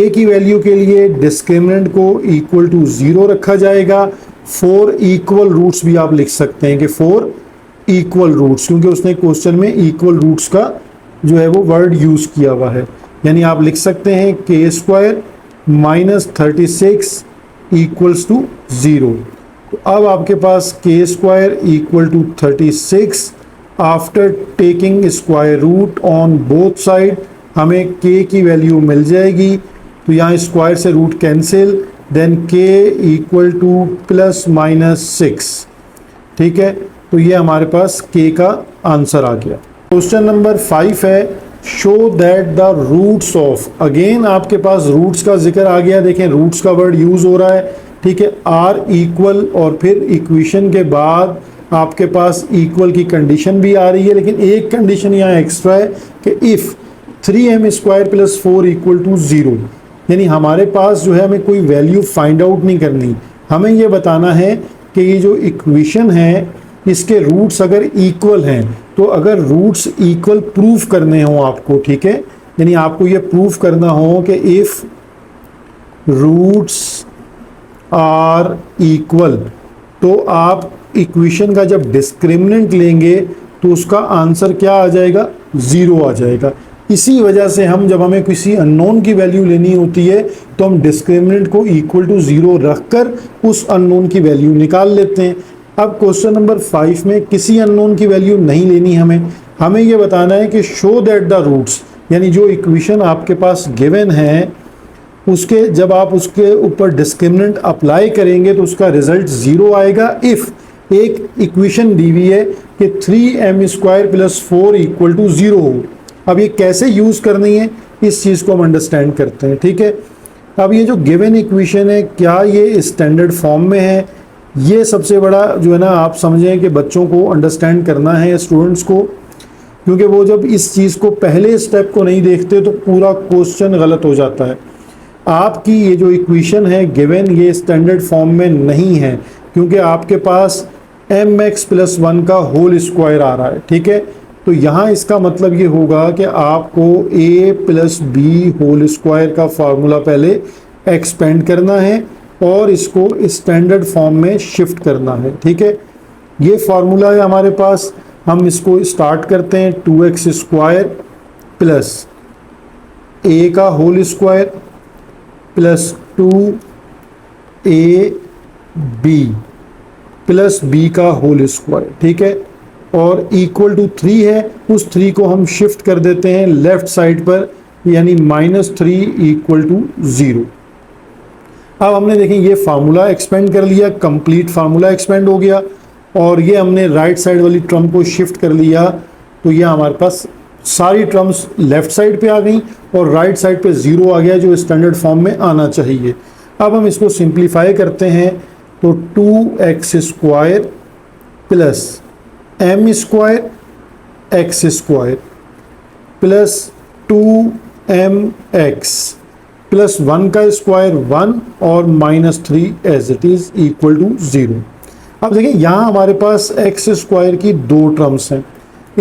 की वैल्यू के लिए डिस्क्रिमिनेंट को इक्वल टू 0 रखा जाएगा। 4 इक्वल रूट्स भी आप लिख सकते हैं कि 4 इक्वल रूट्स, क्योंकि उसने क्वेश्चन में इक्वल रूट्स का जो है वो वर्ड यूज किया हुआ है। यानी आप लिख सकते हैं के स्क्वायर माइनस 36 इक्वल्स टू 0। तो अब आपके पास K square equal to 36 after taking square root on both side हमें के की वैल्यू मिल जाएगी। तो यहाँ स्क्वायर से रूट कैंसिल, देन के इक्वल टू प्लस माइनस 6, ठीक है। तो ये हमारे पास के का आंसर आ गया। क्वेश्चन नंबर 5 है show that the roots of, again आपके पास रूट्स का जिक्र आ गया। देखें रूट्स का वर्ड यूज हो रहा है, ठीक है। आर इक्वल और फिर इक्वेशन के बाद आपके पास इक्वल की कंडीशन भी आ रही है, लेकिन एक कंडीशन यहाँ एक्स्ट्रा है कि if 3m square plus 4 equal to 0, यानी हमारे पास जो है हमें कोई वैल्यू फाइंड आउट नहीं करनी, हमें ये बताना है कि ये जो इक्वेशन है इसके रूट्स अगर इक्वल हैं, तो अगर रूट्स इक्वल प्रूफ करने हों आपको, ठीक है, यानी आपको ये प्रूफ करना हो कि इफ़ रूट्स आर इक्वल, तो आप इक्वेशन का जब डिस्क्रिमिनेंट लेंगे तो उसका आंसर क्या आ जाएगा, 0 आ जाएगा। इसी वजह से हम जब हमें किसी अननोन की वैल्यू लेनी होती है तो हम डिस्क्रिमिनेंट को इक्वल टू 0 रखकर उस अननोन की वैल्यू निकाल लेते हैं। अब क्वेश्चन नंबर 5 में किसी अननोन की वैल्यू नहीं लेनी, हमें ये बताना है कि शो दैट द रूट्स, यानी जो इक्वेशन आपके पास गिवन है उसके जब आप उसके ऊपर डिस्क्रिमिनेंट अप्लाई करेंगे तो उसका रिजल्ट 0 आएगा। इफ़ एक इक्वेशन दी हुई है कि 3m square plus 4 equal to 0 हो। अब ये कैसे यूज़ करनी है इस चीज़ को हम अंडरस्टैंड करते हैं, ठीक है। अब ये जो गिवन इक्वेशन है क्या ये स्टैंडर्ड फॉर्म में है, ये सबसे बड़ा जो है ना आप समझें कि बच्चों को अंडरस्टैंड करना है, स्टूडेंट्स को, क्योंकि वो जब इस चीज़ को पहले स्टेप को नहीं देखते तो पूरा क्वेश्चन गलत हो जाता है। आपकी ये जो इक्वेशन है गिवन ये स्टैंडर्ड फॉर्म में नहीं है, क्योंकि आपके पास mx प्लस 1 का होल स्क्वायर आ रहा है, ठीक है। तो यहाँ इसका मतलब ये होगा कि आपको a plus B whole square का फार्मूला पहले एक्सपेंड करना है और इसको स्टैंडर्ड फॉर्म में शिफ्ट करना है, ठीक है। ये फार्मूला है हमारे पास, हम इसको स्टार्ट करते हैं 2x स्क्वायर प्लस a का whole square plus 2ab plus b का होल स्क्वायर, ठीक है, और इक्वल टू 3 है। उस 3 को हम शिफ्ट कर देते हैं लेफ्ट साइड पर, यानी -3 इक्वल टू 0। अब हमने देखें ये फार्मूला एक्सपेंड कर लिया, कंप्लीट फार्मूला एक्सपेंड हो गया, और ये हमने राइट साइड वाली टर्म को शिफ्ट कर लिया, तो ये हमारे पास सारी टर्म्स लेफ्ट साइड पे आ गई और राइट साइड पे 0 आ गया, जो स्टैंडर्ड फॉर्म में आना चाहिए। अब हम इसको सिंप्लीफाई करते हैं, तो 2x square plus m square x square plus 2mx plus 1 का स्क्वायर 1 और -3 as it is equal to 0। अब देखिए यहाँ हमारे पास x स्क्वायर की 2 टर्म्स हैं।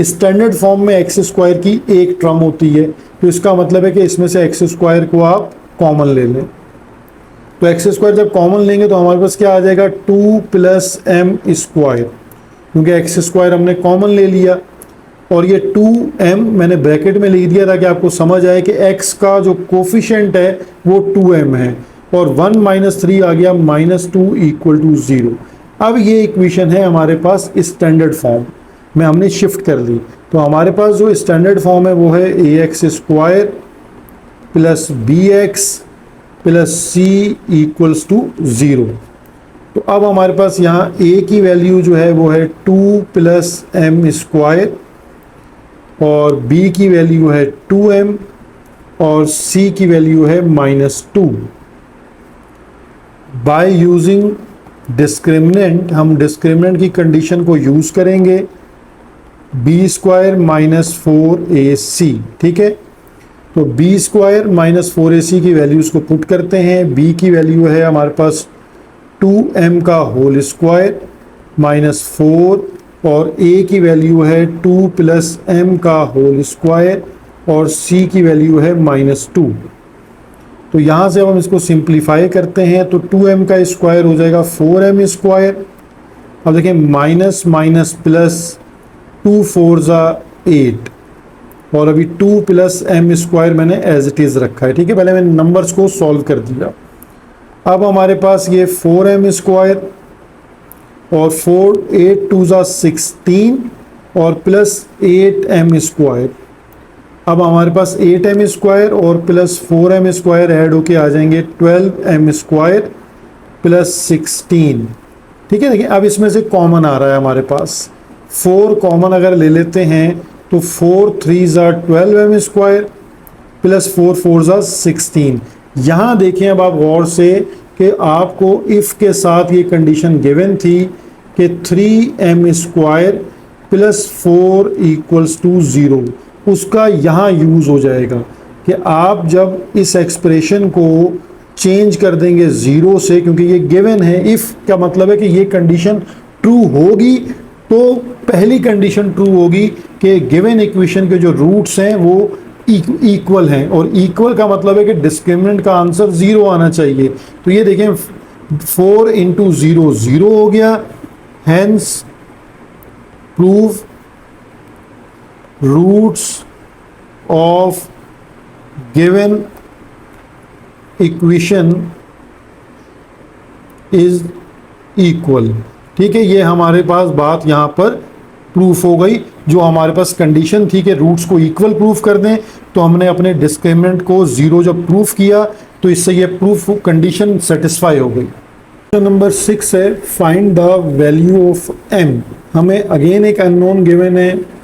स्टैंडर्ड फॉर्म में x स्क्वायर की एक टर्म होती है, तो इसका मतलब है कि इसमें से x स्क्वायर को आप कॉमन ले लें। तो x स्क्वायर जब कॉमन लेंगे तो हमारे पास क्या आ जाएगा, 2 प्लस m स्क्वायर, क्योंकि x स्क्वायर हमने कॉमन ले लिया, और ये 2m मैंने ब्रैकेट में लिख दिया ताकि आपको समझ आए कि x का जो कोफिशिएंट है वो 2m है, और 1 - 3 आ गया -2 इक्वल टू 0। अब ये इक्वेशन है हमारे पास स्टैंडर्ड फॉर्म में, हमने शिफ्ट कर ली। तो हमारे पास जो स्टैंडर्ड फॉर्म है वो है ax square plus bx plus c equals to 0। तो अब हमारे पास यहाँ a की वैल्यू जो है वो है 2 प्लस m स्क्वायर, और b की वैल्यू है 2m, और c की वैल्यू है -2। बाय यूजिंग डिस्क्रिमिनेंट, हम डिस्क्रिमिनेंट की कंडीशन को यूज़ करेंगे, बी स्क्वायर माइनस 4ac, ठीक है। तो बी स्क्वायर माइनस 4ac की वैल्यूज़ को पुट करते हैं। बी की वैल्यू है हमारे पास 2m का होल स्क्वायर माइनस 4, और a की वैल्यू है 2 प्लस m का होल स्क्वायर, और c की वैल्यू है माइनस 2। तो यहाँ से हम इसको सिंप्लीफाई करते हैं तो 2m का स्क्वायर हो जाएगा 4m स्क्वायर। अब देखिए माइनस माइनस प्लस 2 4 ज़ा 8, और अभी 2 प्लस m स्क्वायर मैंने एज इट इज़ रखा है, ठीक है। पहले मैंने नंबर्स को सॉल्व कर दिया। अब हमारे पास ये 4m स्क्वायर और 4 8 2 ज़ा 16 और प्लस 8m स्क्वायर। अब हमारे पास 8m स्क्वायर और प्लस 4m स्क्वायर ऐड होके आ जाएंगे 12m स्क्वायर प्लस 16, ठीक है। देखिए अब इसमें से कॉमन आ रहा है हमारे पास, 4 कॉमन अगर ले लेते हैं तो 4 3 ज़ा 12m स्क्वायर प्लस 4 4 ज़ा 16। यहाँ देखें अब आप गौर से कि आपको इफ़ के साथ ये कंडीशन गिवन थी कि 3m square plus 4 equals to 0, उसका यहाँ यूज़ हो जाएगा कि आप जब इस एक्सप्रेशन को चेंज कर देंगे 0 से, क्योंकि ये गिवन है, इफ़ का मतलब है कि ये कंडीशन ट्रू होगी तो पहली कंडीशन ट्रू होगी कि गिवन इक्वेशन के जो रूट्स हैं वो इक्वल हैं, और इक्वल का मतलब है कि डिस्क्रिमिनेंट का आंसर 0 आना चाहिए। तो ये देखें 4 इंटू 0 0 हो गया, hence prove roots of given equation is equal, ठीक है। ये हमारे पास बात यहाँ पर प्रूफ हो गई। जो हमारे पास कंडीशन थी कि रूट्स को इक्वल प्रूफ कर दें, तो हमने अपने डिस्क्रिमिनेंट को 0 जब प्रूफ किया तो इससे ये प्रूफ कंडीशन सेटिस्फाई हो गई। क्वेश्चन नंबर 6 है find the value of m। हमें अगेन एक अननोन गिवन है।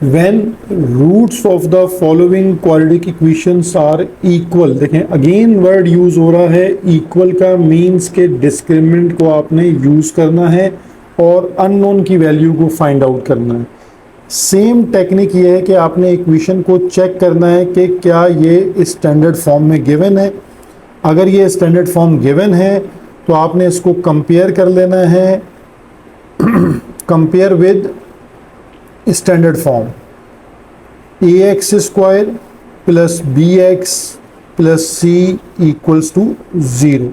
When roots of the following quadratic equations are equal, देखें अगेन वर्ड यूज हो रहा है इक्वल का, मीन्स के डिस्क्रिमिनेंट को आपने यूज करना है और अननोन की वैल्यू को फाइंड आउट करना है। सेम टेक्निक ये है कि आपने इक्वेशन को चेक करना है कि क्या ये स्टैंडर्ड फॉर्म में गिवन है। अगर ये स्टैंडर्ड फॉर्म गिवन है तो आपने इसको कंपेयर कर लेना है, compare with standard form ax square plus bx plus c equals to 0,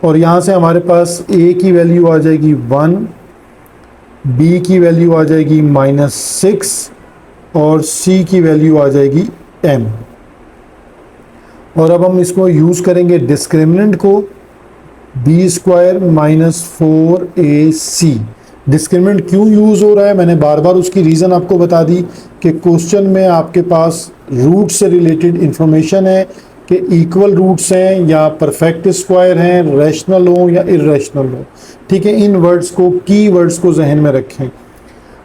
और यहाँ से हमारे पास a की वैल्यू आ जाएगी 1, b की वैल्यू आ जाएगी -6 और c की वैल्यू आ जाएगी m। और अब हम इसको यूज़ करेंगे डिस्क्रिमिनेंट को, b square minus 4ac। Discriminant क्यों यूज़ हो रहा है, मैंने बार बार उसकी रीज़न आपको बता दी कि क्वेश्चन में आपके पास रूट से रिलेटेड इंफॉर्मेशन है कि इक्वल रूट्स हैं या परफेक्ट स्क्वायर हैं, रैशनल हो या इर्रेशनल हो, ठीक है। इन वर्ड्स को, की वर्ड्स को जहन में रखें।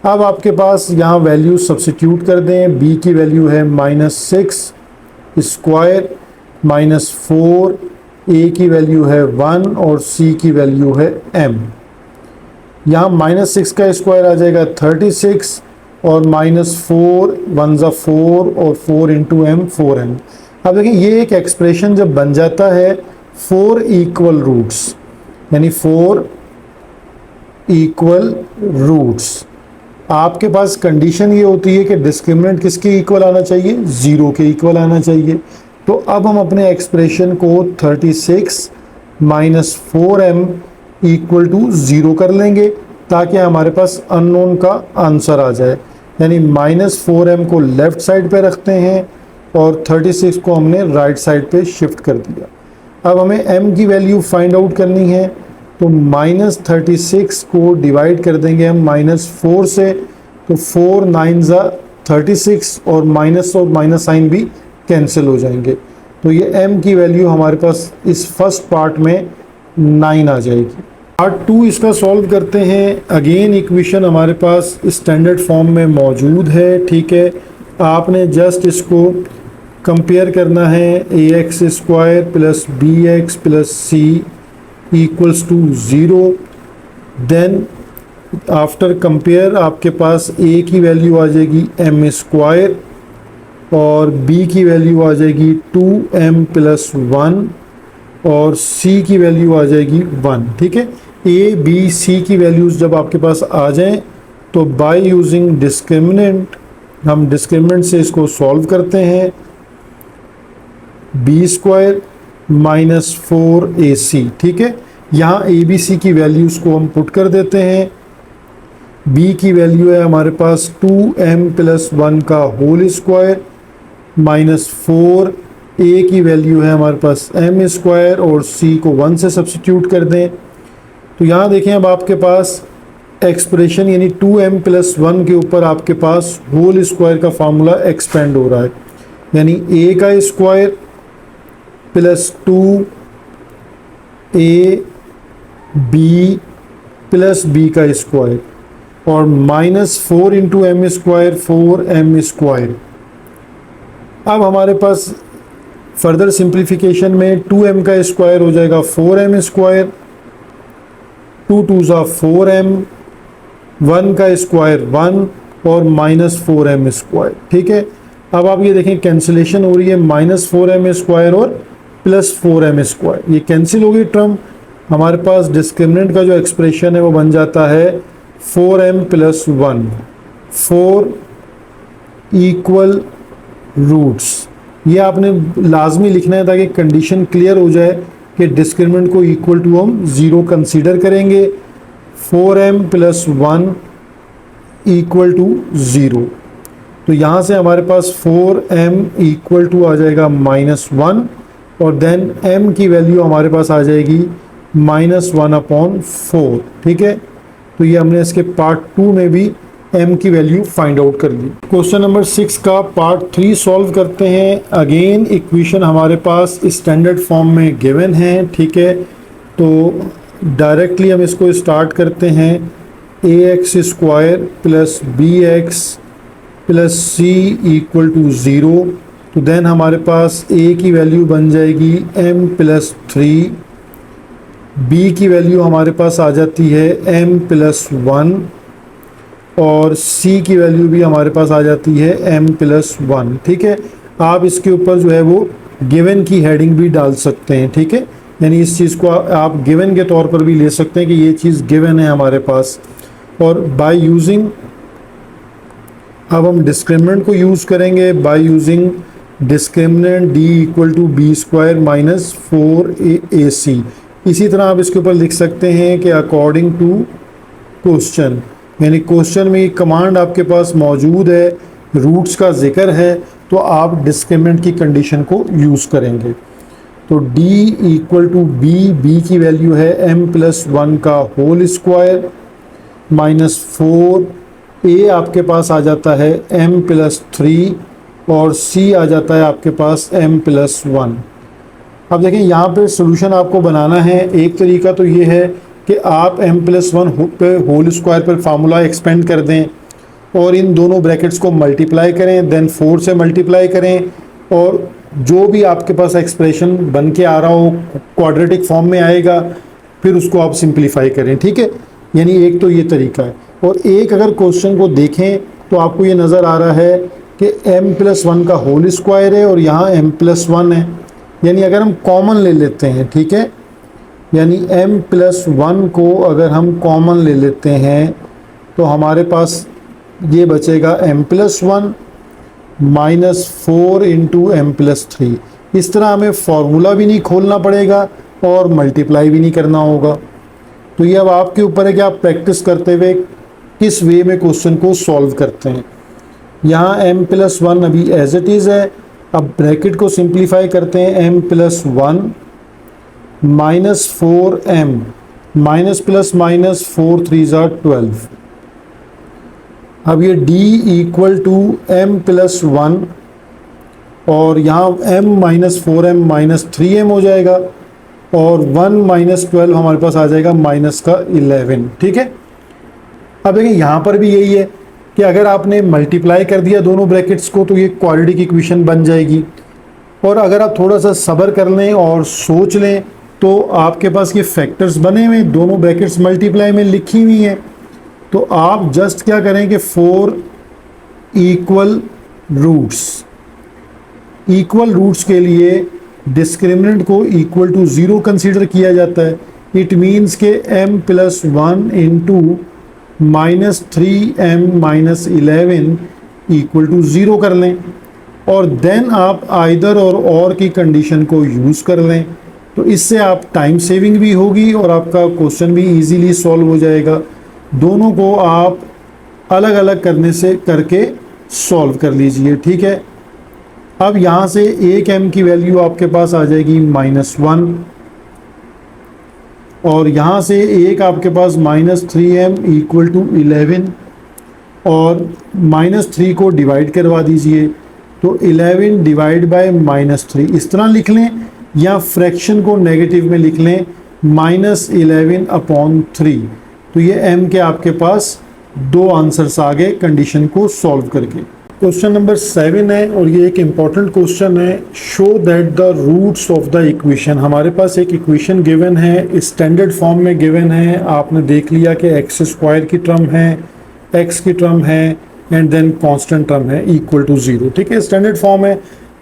अब आपके पास यहाँ वैल्यू सब्सिट्यूट कर दें। b की वैल्यू है -6 स्क्वायर -4, a की वैल्यू है 1 और c की वैल्यू है m। यहाँ -6 का स्क्वायर आ जाएगा 36 और -4 1 ज़ा 4 और 4 इंटू m 4m। अब देखिए ये एक एक्सप्रेशन जब बन जाता है 4 इक्वल रूट्स, यानी 4 इक्वल रूट्स, आपके पास कंडीशन ये होती है कि डिस्क्रिमिनेंट किसके इक्वल आना चाहिए, 0 के इक्वल आना चाहिए। तो अब हम अपने एक्सप्रेशन को 36 माइनस 4m इक्वल टू 0 कर लेंगे ताकि हमारे पास अननोन का आंसर आ जाए। यानी -4m को लेफ़्ट साइड पे रखते हैं और 36 को हमने राइट साइड पे शिफ्ट कर दिया। अब हमें m की वैल्यू फाइंड आउट करनी है, तो -36 को डिवाइड कर देंगे हम -4 से, तो 4 9 ज़ा 36 और माइनस साइन भी कैंसिल हो जाएंगे। तो ये m की वैल्यू हमारे पास इस फर्स्ट पार्ट में 9 आ जाएगी। पार्ट 2 इसका सॉल्व करते हैं। अगेन इक्वेशन हमारे पास स्टैंडर्ड फॉर्म में मौजूद है, ठीक है। आपने जस्ट इसको कंपेयर करना है, ax square plus bx plus c equals to 0, then after compare आपके पास a की वैल्यू आ जाएगी m स्क्वायर और b की वैल्यू आ जाएगी 2m प्लस 1 और c की वैल्यू आ जाएगी 1। ठीक है, a b c की वैल्यूज़ जब आपके पास आ जाएं तो बाय यूजिंग डिस्क्रिमिनेंट हम डिस्क्रिमिनेंट से इसको सॉल्व करते हैं। बी स्क्वायर माइनस 4ac, ठीक है, यहाँ ए बी सी की वैल्यूज़ को हम पुट कर देते हैं। b की वैल्यू है हमारे पास 2m प्लस 1 का होल स्क्वायर माइनस 4a की वैल्यू है हमारे पास m स्क्वायर और c को 1 से सब्सिट्यूट कर दें। तो यहाँ देखें अब आपके पास एक्सप्रेशन यानी 2m प्लस 1 के ऊपर आपके पास होल स्क्वायर का फार्मूला एक्सपेंड हो रहा है, यानी a का square plus 2a b plus b का स्क्वायर और minus 4 into m square 4m square. अब हमारे पास फर्दर सिंप्लीफिकेशन में 2m का स्क्वायर हो जाएगा 4m स्क्वायर, 2 2 ज़ा 4m, 1 का स्क्वायर 1 और माइनस 4m स्क्वायर। ठीक है, अब आप ये देखें कैंसिलेशन हो रही है, माइनस 4m स्क्वायर और प्लस 4m स्क्वायर, ये कैंसिल होगी टर्म। हमारे पास डिस्क्रिमिनेंट का जो एक्सप्रेशन है वो बन जाता है 4m प्लस 1, 4 इक्वल रूट्स। ये आपने लाजमी लिखना है ताकि कंडीशन क्लियर हो जाए कि डिस्क्रिमिनेंट को इक्वल टू हम 0 कंसीडर करेंगे। 4m प्लस 1 इक्वल टू 0, तो यहाँ से हमारे पास 4m इक्वल टू आ जाएगा माइनस 1 और देन m की वैल्यू हमारे पास आ जाएगी माइनस 1/4। ठीक है, तो ये हमने इसके पार्ट 2 में भी m की वैल्यू फाइंड आउट कर ली। क्वेश्चन नंबर 6 का पार्ट 3 सॉल्व करते हैं। अगेन इक्वेशन हमारे पास स्टैंडर्ड फॉर्म में गिवन है। ठीक है, तो डायरेक्टली हम इसको स्टार्ट करते हैं। ax square plus bx plus c equal to 0, तो देन हमारे पास a की वैल्यू बन जाएगी m प्लस 3, b की वैल्यू हमारे पास आ जाती है m प्लस 1 और c की वैल्यू भी हमारे पास आ जाती है m प्लस 1। ठीक है, आप इसके ऊपर जो है वो गिवन की हेडिंग भी डाल सकते हैं। ठीक है, यानी इस चीज़ को आप गिवन के तौर पर भी ले सकते हैं कि ये चीज़ गिवन है हमारे पास। और बाय यूजिंग अब हम डिस्क्रिमिनेंट को यूज़ करेंगे। By using discriminant d equal to B square minus 4ac। इसी तरह आप इसके ऊपर लिख सकते हैं कि अकॉर्डिंग टू क्वेश्चन, यानी क्वेश्चन में एक कमांड आपके पास मौजूद है, रूट्स का जिक्र है, तो आप डिस्क्रिमिनेंट की कंडीशन को यूज़ करेंगे। तो d इक्वल टू b की वैल्यू है m प्लस 1 का होल स्क्वायर माइनस 4a आपके पास आ जाता है m प्लस 3 और c आ जाता है आपके पास m प्लस 1। अब देखें यहाँ पे सोल्यूशन आपको बनाना है। एक तरीका तो ये है कि आप m प्लस 1 पे होल स्क्वायर पर फार्मूला एक्सपेंड कर दें और इन दोनों ब्रैकेट्स को मल्टीप्लाई करें, देन 4 से मल्टीप्लाई करें और जो भी आपके पास एक्सप्रेशन बन के आ रहा हो क्वाड्रेटिक फॉर्म में आएगा, फिर उसको आप सिंप्लीफाई करें। ठीक है, यानी एक तो ये तरीका है। और एक अगर क्वेश्चन को देखें तो आपको ये नज़र आ रहा है कि m प्लस 1 का होल स्क्वायर है और यहाँ m प्लस 1 है, यानी अगर हम कॉमन ले लेते हैं, ठीक है, यानी m प्लस 1 को अगर हम कॉमन ले लेते हैं तो हमारे पास ये बचेगा m plus 1 minus 4 into m plus 3। इस तरह हमें फॉर्मूला भी नहीं खोलना पड़ेगा और मल्टीप्लाई भी नहीं करना होगा। तो ये अब आपके ऊपर है कि आप प्रैक्टिस करते हुए किस वे में क्वेश्चन को सॉल्व करते हैं। यहाँ m प्लस 1 अभी एज इट इज़ है। अब ब्रैकेट को सिंप्लीफाई करते हैं, m plus 1 minus 4m minus plus minus 4 3 ज़ा 12। अब ये d equal to m plus 1 और यहाँ m minus 4m minus 3m हो जाएगा और 1 माइनस 12 हमारे पास आ जाएगा माइनस का 11। ठीक है, अब देखिए यहाँ पर भी यही है कि अगर आपने मल्टीप्लाई कर दिया दोनों ब्रैकेट्स को तो ये क्वाड्रेटिक इक्वेशन बन जाएगी। और अगर आप थोड़ा सा सब्र कर लें और सोच लें तो आपके पास ये फैक्टर्स बने हुए, दोनों ब्रैकेट्स मल्टीप्लाई में लिखी हुई हैं, तो आप जस्ट क्या करें कि 4 इक्वल रूट्स के लिए डिस्क्रिमिनेंट को इक्वल टू 0 कंसीडर किया जाता है। इट मीन्स के m+1 into -3m-11 equal to 0 कर लें और देन आप आइदर और की कंडीशन को यूज़ कर लें। तो इससे आप टाइम सेविंग भी होगी और आपका क्वेश्चन भी इजीली सॉल्व हो जाएगा। दोनों को आप अलग अलग करके सॉल्व कर लीजिए, ठीक है। अब यहाँ से एक m की वैल्यू आपके पास आ जाएगी -1 और यहाँ से एक आपके पास -3m इक्वल टू 11 और -3 को डिवाइड करवा दीजिए। तो 11 डिवाइड बाय -3 इस तरह लिख लें या फ्रैक्शन को नेगेटिव में लिख लें -11/3। तो ये m के आपके पास 2 आंसर्स आ गए कंडीशन को सॉल्व करके। क्वेश्चन नंबर 7 है और ये एक इम्पॉर्टेंट क्वेश्चन है। Show that the roots of the equation, हमारे पास एक इक्वेशन गिवन है, स्टैंडर्ड फॉर्म में गिवन है। आपने देख लिया कि x² की टर्म है, x की टर्म है एंड देन कांस्टेंट टर्म है इक्वल टू 0, ठीक है। स्टैंडर्ड फॉर्म है।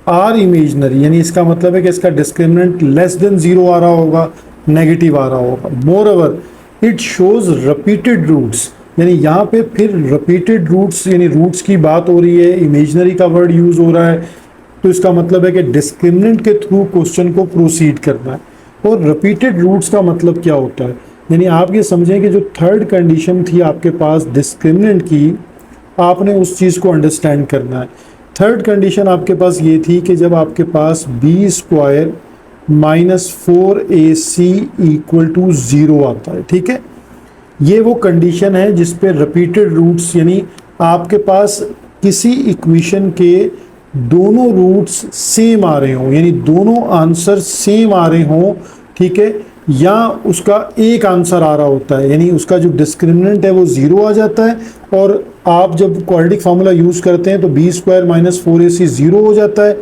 आर इमेजनरी यानी इसका मतलब है कि इसका डिस्क्रिमिनेंट लेस देन 0 आ रहा होगा, नेगेटिव आ रहा होगा। Moreover it shows repeated roots, यानी यहाँ पे फिर रिपीटेड रूट्स यानी रूट्स की बात हो रही है, इमेजनरी का वर्ड यूज हो रहा है। तो इसका मतलब है कि डिस्क्रिमिनेंट के थ्रू क्वेश्चन को प्रोसीड करना है। और रिपीटेड रूट्स का मतलब क्या होता है, यानी आप ये समझें कि जो थर्ड कंडीशन थी आपके पास डिस्क्रिमिनेंट की, आपने उस चीज़ को अंडरस्टैंड करना है। थर्ड कंडीशन आपके पास ये थी कि जब आपके पास b² -4ac इक्वल टू 0 आता है, ठीक है। ये वो कंडीशन है जिस पे रिपीटेड रूट्स यानी आपके पास किसी इक्वेशन के दोनों रूट्स सेम आ रहे हों, यानी दोनों आंसर सेम आ रहे हों, ठीक है, या उसका एक आंसर आ रहा होता है, यानी उसका जो डिस्क्रिमिनेंट है वो 0 आ जाता है और आप जब क्वाड्रेटिक फार्मूला यूज़ करते हैं तो b² -4ac 0 हो जाता है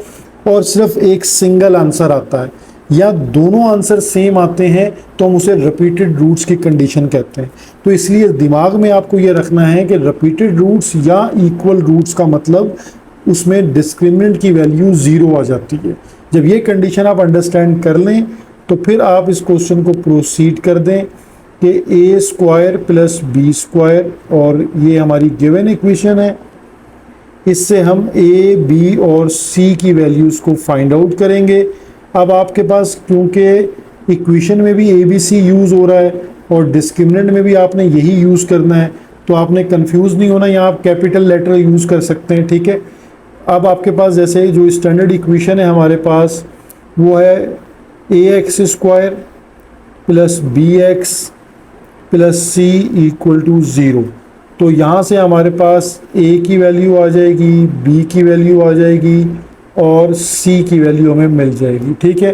और सिर्फ एक सिंगल आंसर आता है, या दोनों आंसर सेम आते हैं तो हम उसे रिपीटेड रूट्स की कंडीशन कहते हैं। तो इसलिए दिमाग में आपको ये रखना है कि रिपीटेड रूट्स या इक्वल रूट्स का मतलब उसमें डिस्क्रिमिनेंट की वैल्यू 0 आ जाती है। जब ये कंडीशन आप अंडरस्टैंड कर लें तो फिर आप इस क्वेश्चन को प्रोसीड कर दें कि a² + b² और ये हमारी गिवन इक्वेशन है, इससे हम a, b और c की वैल्यूज़ को फाइंड आउट करेंगे। अब आपके पास क्योंकि इक्वेशन में भी ABC यूज़ हो रहा है और डिस्क्रिमिनेंट में भी आपने यही यूज़ करना है, तो आपने कंफ्यूज नहीं होना, यहाँ आप कैपिटल लेटर यूज़ कर सकते हैं, ठीक है। अब आपके पास जैसे जो स्टैंडर्ड इक्वेशन है हमारे पास वो है ax² + bx + c equal to 0। तो यहाँ से हमारे पास a की वैल्यू आ जाएगी, b की वैल्यू आ जाएगी और c की वैल्यू हमें मिल जाएगी, ठीक है।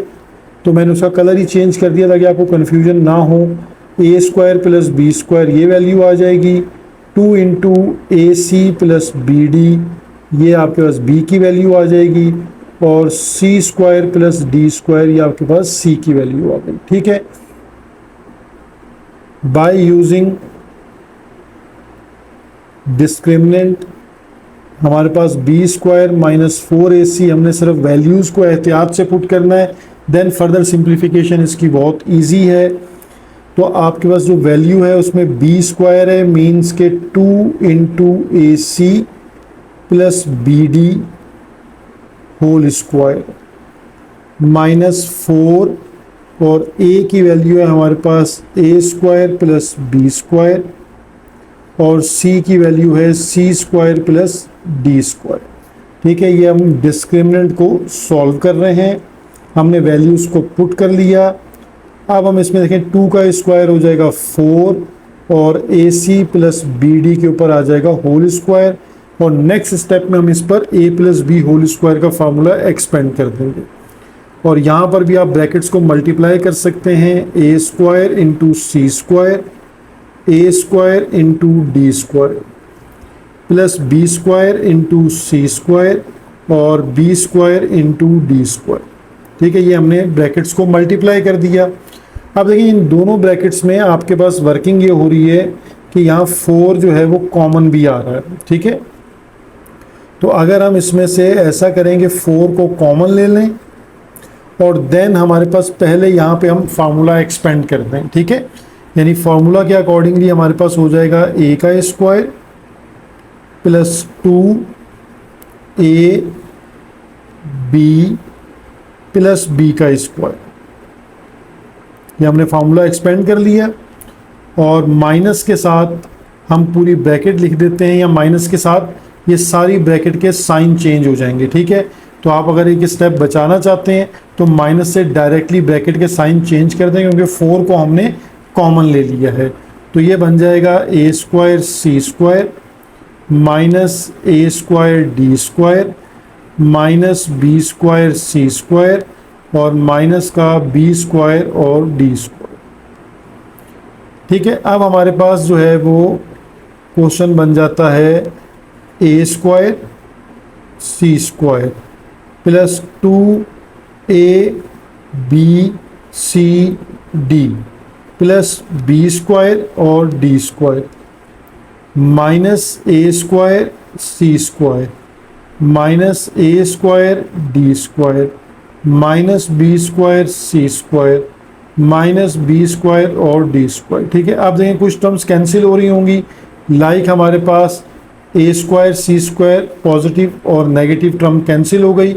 तो मैंने उसका कलर ही चेंज कर दिया ताकि आपको कन्फ्यूजन ना हो। a² + b² ये वैल्यू आ जाएगी, 2 × ac + bd ये आपके पास b की वैल्यू आ जाएगी और c² + d² ये आपके पास c की वैल्यू आ गई, ठीक है। बाय यूजिंग डिस्क्रिमिनेंट हमारे पास b² -4ac, हमने सिर्फ वैल्यूज़ को एहतियात से पुट करना है, देन फर्दर सिंप्लीफिकेशन इसकी बहुत इजी है। तो आपके पास जो वैल्यू है उसमें b² है, मीन्स के 2 × ac + bd होल स्क्वायर -4 और a की वैल्यू है हमारे पास a² + b² और c की वैल्यू है c² + d², ठीक है। ये हम डिस्क्रिमिनेंट को सॉल्व कर रहे हैं, हमने वैल्यूज़ को पुट कर लिया। अब हम इसमें देखें 2 का स्क्वायर हो जाएगा 4 और ac + bd के ऊपर आ जाएगा होल स्क्वायर और नेक्स्ट स्टेप में हम इस पर a + b होल स्क्वायर का फार्मूला एक्सपेंड कर देंगे और यहाँ पर भी आप ब्रैकेट्स को मल्टीप्लाई कर सकते हैं, a² × c² a² × d² + b² × c² और b² × d², ठीक है। ये हमने ब्रैकेट्स को मल्टीप्लाई कर दिया। अब देखिए इन दोनों ब्रैकेट्स में आपके पास वर्किंग ये हो रही है कि यहाँ 4 जो है वो कॉमन भी आ रहा है, ठीक है। तो अगर हम इसमें से ऐसा करेंगे 4 को कॉमन ले लें और देन हमारे पास पहले यहाँ पे हम फार्मूला एक्सपेंड करते हैं, ठीक है। यानी फार्मूला के अकॉर्डिंगली हमारे पास हो जाएगा a का square plus 2ab plus b का स्क्वायर। ये हमने फार्मूला एक्सपेंड कर लिया और माइनस के साथ हम पूरी ब्रैकेट लिख देते हैं, या माइनस के साथ ये सारी ब्रैकेट के साइन चेंज हो जाएंगे, ठीक है। तो आप अगर एक स्टेप बचाना चाहते हैं तो माइनस से डायरेक्टली ब्रैकेट के साइन चेंज कर दें, क्योंकि 4 को हमने कॉमन ले लिया है। तो ये बन जाएगा a square c square minus a square d square minus b square c square और माइनस का b स्क्वायर और d स्क्वायर, ठीक है। अब हमारे पास जो है वो क्वेश्चन बन जाता है a square c square plus 2ab c d plus b square और d square minus a square c square minus a square d square minus b square c square minus b square और d square, ठीक है। अब देखें कुछ terms cancel हो रही होंगी, लाइक हमारे पास a square c square positive और नेगेटिव टर्म कैंसिल हो गई।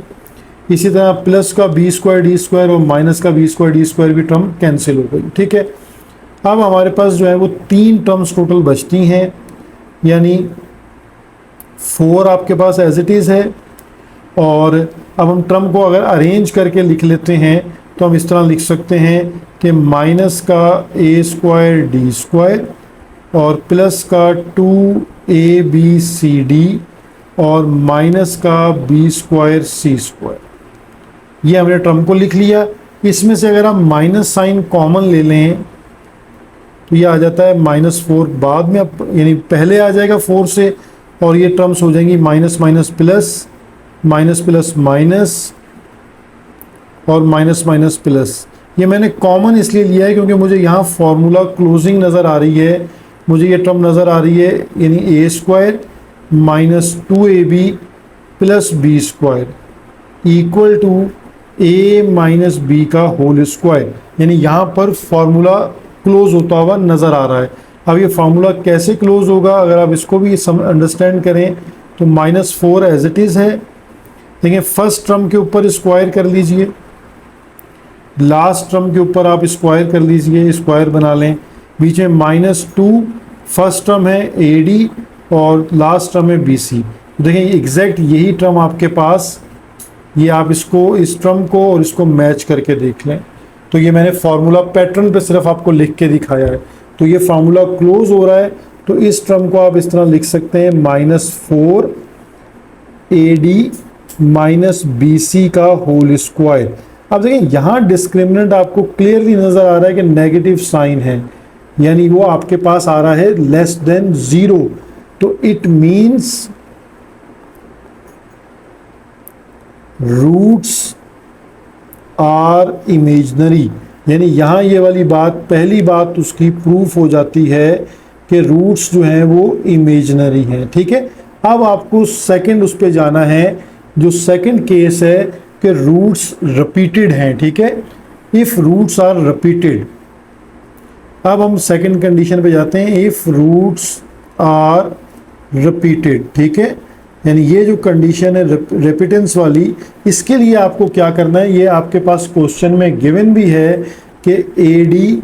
इसी तरह प्लस का b स्क्वायर d स्क्वायर और माइनस का b स्क्वायर d स्क्वायर भी टर्म कैंसिल हो गई, ठीक है। अब हमारे पास जो है वो 3 टर्म्स टोटल बचती हैं, यानी 4 आपके पास एज इट इज़ है। और अब हम टर्म को अगर अरेंज करके लिख लेते हैं तो हम इस तरह लिख सकते हैं कि माइनस का a स्क्वायर d स्क्वायर और प्लस का 2abcd और माइनस का b स्क्वायर c स्क्वायर। ये हमने टर्म को लिख लिया। इसमें से अगर हम माइनस साइन कॉमन ले लें तो ये आ जाता है -4 बाद में, यानी पहले आ जाएगा 4 से, और ये टर्म्स हो जाएंगी minus minus plus minus plus minus और माइनस माइनस प्लस। ये मैंने कॉमन इसलिए लिया है क्योंकि मुझे यहाँ फॉर्मूला क्लोजिंग नज़र आ रही है, मुझे ये टर्म नज़र आ रही है, यानी a square minus 2ab plus b square equal to a minus b का होल स्क्वायर। यानी यहाँ पर फॉर्मूला क्लोज होता हुआ नज़र आ रहा है। अब ये फार्मूला कैसे क्लोज होगा, अगर आप इसको भी अंडरस्टैंड करें तो -4 एज इट इज़ है। देखिए फर्स्ट टर्म के ऊपर स्क्वायर कर लीजिए, लास्ट टर्म के ऊपर आप स्क्वायर कर लीजिए, स्क्वायर बना लें। बीच में -2 फर्स्ट टर्म है AD और लास्ट टर्म है BC। देखिए एग्जैक्ट यही टर्म आपके पास, ये आप इसको इस टर्म को और इसको मैच करके देख लें। तो ये मैंने फार्मूला पैटर्न पे सिर्फ आपको लिख के दिखाया है। तो ये फार्मूला क्लोज हो रहा है, तो इस टर्म को आप इस तरह लिख सकते हैं -4 AD माइनस BC का होल स्क्वायर। अब देखिए यहाँ डिस्क्रिमिनेंट आपको क्लियरली नज़र आ रहा है कि नेगेटिव साइन है, यानी वो आपके पास आ रहा है लेस देन 0। तो it means roots are imaginary, यानी यहाँ ये वाली बात, पहली बात उसकी प्रूफ हो जाती है कि रूट्स जो हैं वो इमेजनरी हैं, ठीक है। अब आपको सेकंड उस पे जाना है, जो सेकंड केस है कि रूट्स रिपीटेड हैं, ठीक है। इफ़ रूट्स आर रिपीटेड, अब हम सेकंड कंडीशन पे जाते हैं, इफ़ रूट्स आर रिपीटेड, ठीक है। यानी ये जो कंडीशन है रेपिटेंस वाली, इसके लिए आपको क्या करना है, ये आपके पास क्वेश्चन में गिवन भी है कि AD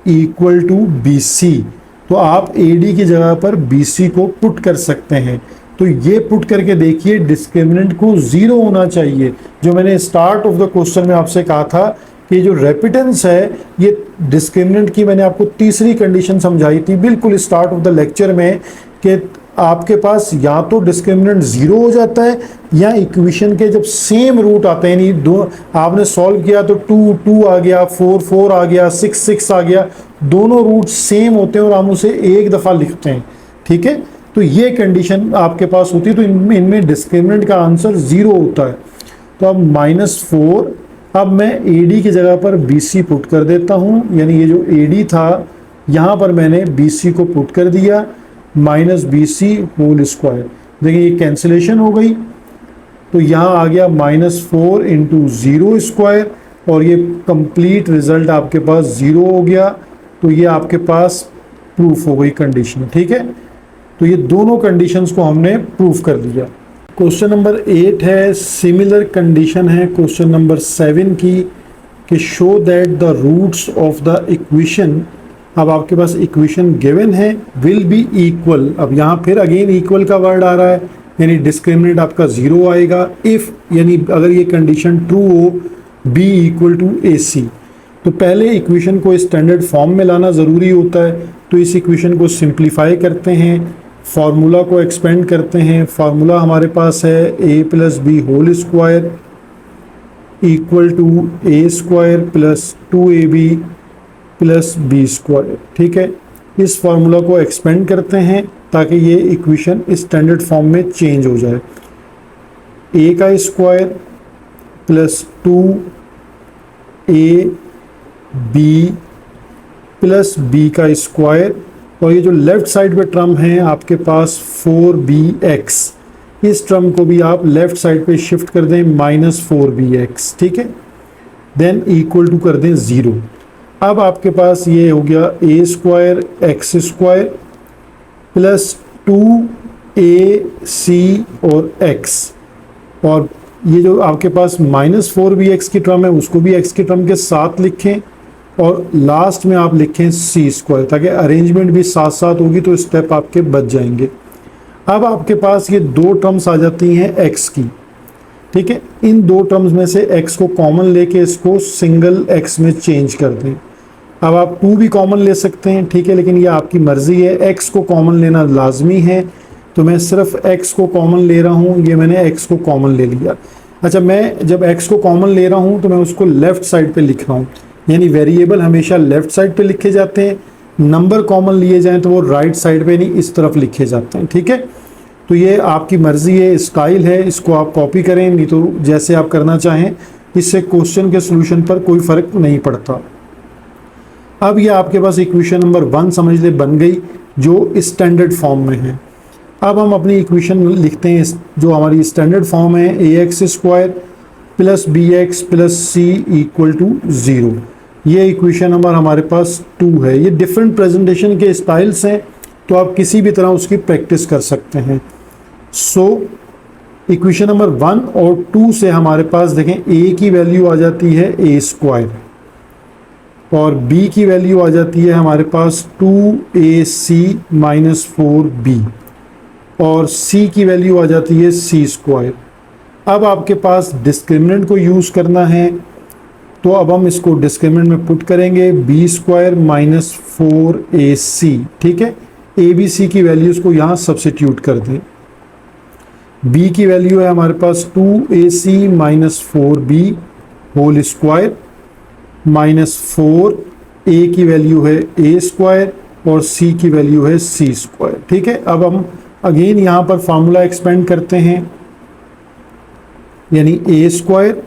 इक्वल टू BC। तो आप AD की जगह पर BC को पुट कर सकते हैं। तो ये पुट करके देखिए, डिस्क्रिमिनेंट को 0 होना चाहिए। जो मैंने स्टार्ट ऑफ द क्वेश्चन में आपसे कहा था कि जो रेपिटेंस है, ये डिस्क्रिमिनेंट की मैंने आपको तीसरी कंडीशन समझाई थी बिल्कुल स्टार्ट ऑफ द लेक्चर में, कि आपके पास या तो डिस्क्रिमिनेंट 0 हो जाता है, या इक्वेशन के जब सेम रूट आते हैं, यानी दो आपने सॉल्व किया तो 2 2 आ गया, 4 4 आ गया, 6 6 आ गया, दोनों रूट सेम होते हैं और हम उसे एक दफ़ा लिखते हैं, ठीक है। तो ये कंडीशन आपके पास होती है, तो इनमें डिस्क्रिमिनेंट का आंसर 0 होता है। तो अब -4, अब मैं AD की जगह पर BC पुट कर देता हूँ, यानी ये जो AD था यहाँ पर मैंने BC को पुट कर दिया माइनस BC होल स्क्वायर। देखिए ये कैंसिलेशन हो गई, तो यहाँ आ गया -4 इंटू 0 स्क्वायर, और ये कंप्लीट रिजल्ट आपके पास 0 हो गया। तो ये आपके पास प्रूफ हो गई कंडीशन, ठीक है। तो ये दोनों कंडीशंस को हमने प्रूफ कर दिया। क्वेश्चन नंबर 8 है, सिमिलर कंडीशन है क्वेश्चन नंबर 7 की, कि show that the roots of the equation. अब आपके पास इक्वेशन गिवन है, विल बी इक्वल। अब यहाँ फिर अगेन इक्वल का वर्ड आ रहा है, यानी डिस्क्रिमिनेंट आपका 0 आएगा। इफ़ यानी अगर ये कंडीशन ट्रू हो, b इक्वल टू AC। तो पहले इक्वेशन को स्टैंडर्ड फॉर्म में लाना ज़रूरी होता है। तो इस इक्वेशन को सिंप्लीफाई करते हैं, फार्मूला को एक्सपेंड करते हैं। फार्मूला हमारे पास है a + b whole square equal to a square plus 2ab plus b square, ठीक है। इस फार्मूला को एक्सपेंड करते हैं ताकि ये इक्वेशन स्टैंडर्ड फॉर्म में चेंज हो जाए। a का square plus 2ab plus b का स्क्वायर, और ये जो लेफ्ट साइड पे टर्म है आपके पास 4bx, इस टर्म को भी आप लेफ्ट साइड पे शिफ्ट कर दें -4bx, ठीक है। देन इक्वल टू कर दें 0। अब आपके पास ये हो गया a square x square plus 2ac और x, और ये जो आपके पास -4bx की टर्म है उसको भी x की टर्म के साथ लिखें, और लास्ट में आप लिखें c स्क्वायर, ताकि अरेंजमेंट भी साथ साथ होगी तो स्टेप आपके बच जाएंगे। अब आपके पास ये दो टर्म्स आ जाती हैं x की, ठीक है। इन दो टर्म्स में से x को कॉमन लेके इसको सिंगल x में चेंज कर दें। अब आप 2 भी कॉमन ले सकते हैं, ठीक है, लेकिन ये आपकी मर्जी है। x को कॉमन लेना लाजमी है, तो मैं सिर्फ x को कॉमन ले रहा हूँ। ये मैंने x को कॉमन ले लिया। अच्छा, मैं जब x को कॉमन ले रहा हूँ तो मैं उसको लेफ्ट साइड पे लिख रहा हूँ, यानी वेरिएबल हमेशा लेफ्ट साइड पे लिखे जाते हैं। नंबर कॉमन लिए जाएं तो वो राइट साइड पे नहीं इस तरफ लिखे जाते हैं, ठीक है। तो ये आपकी मर्जी है, स्टाइल है, इसको आप कॉपी करें, नहीं तो जैसे आप करना चाहें। इससे क्वेश्चन के सोल्यूशन पर कोई फर्क नहीं पड़ता। अब ये आपके पास इक्वेशन नंबर 1 समझ ले बन गई, जो स्टैंडर्ड फॉर्म में है। अब हम अपनी इक्वेशन लिखते हैं, जो हमारी स्टैंडर्ड फॉर्म है, ax square plus bx plus c equal to 0। ये इक्वेशन नंबर हमारे पास 2 है। ये डिफरेंट प्रेजेंटेशन के स्टाइल्स हैं, तो आप किसी भी तरह उसकी प्रैक्टिस कर सकते हैं। सो इक्वेशन नंबर 1 और 2 से हमारे पास देखें, a की वैल्यू आ जाती है a स्क्वायर, और b की वैल्यू आ जाती है हमारे पास 2ac माइनस 4b, और c की वैल्यू आ जाती है c स्क्वायर। अब आपके पास डिस्क्रिमिनेंट को यूज़ करना है, तो अब हम इसको डिस्क्रिमिनेंट में पुट करेंगे, b स्क्वायर माइनस 4ac, ठीक है। a b c की वैल्यूज़ को यहाँ सब्सिट्यूट कर दें। b की वैल्यू है हमारे पास 2ac minus 4b whole square minus 4, a की वैल्यू है a स्क्वायर और c की वैल्यू है c स्क्वायर, ठीक है। अब हम अगेन यहाँ पर फार्मूला एक्सपेंड करते हैं, यानी a square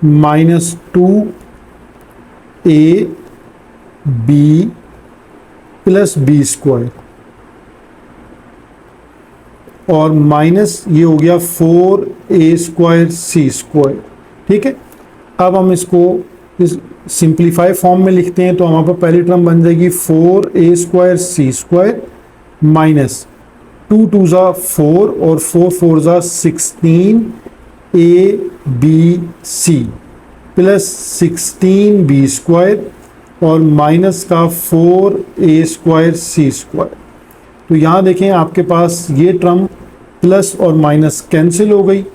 minus 2ab plus b square, और माइनस ये हो गया 4a स्क्वायर c स्क्वायर, ठीक है। अब हम इसको इस सिंप्लीफाई फॉर्म में लिखते हैं, तो हमारे पास पहली टर्म बन जाएगी 4a square c square minus 2 2 ज़ा 4 और 4 4 ज़ा 16 abc प्लस 16b स्क्वायर, और माइनस का 4a स्क्वायर c स्क्वायर। तो यहाँ देखें आपके पास ये टर्म प्लस और माइनस कैंसिल हो गई,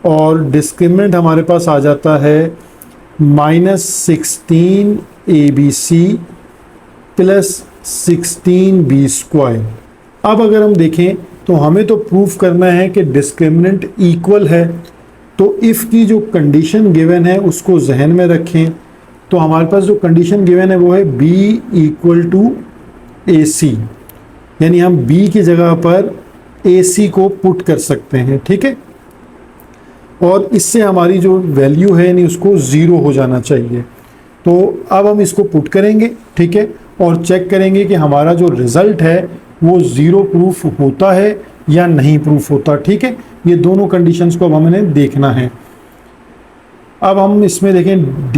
और डिस्क्रिमिनेंट हमारे पास आ जाता है -16 abc प्लस 16b स्क्वायर। अब अगर हम देखें तो हमें तो प्रूफ करना है कि डिस्क्रिमिनेंट इक्वल है, तो इफ़ की जो कंडीशन गिवन है उसको जहन में रखें। तो हमारे पास जो कंडीशन गिवन है वो है b इक्वल टू ac, यानी हम b की जगह पर ac को पुट कर सकते हैं, ठीक है। और इससे हमारी जो वैल्यू है यानी उसको 0 हो जाना चाहिए। तो अब हम इसको पुट करेंगे, ठीक है, और चेक करेंगे कि हमारा जो रिज़ल्ट है वो ज़ीरो प्रूफ होता है या नहीं प्रूफ होता। ठीक है, ये दोनों कंडीशंस को अब हमें देखना है। अब हम इसमें देखें d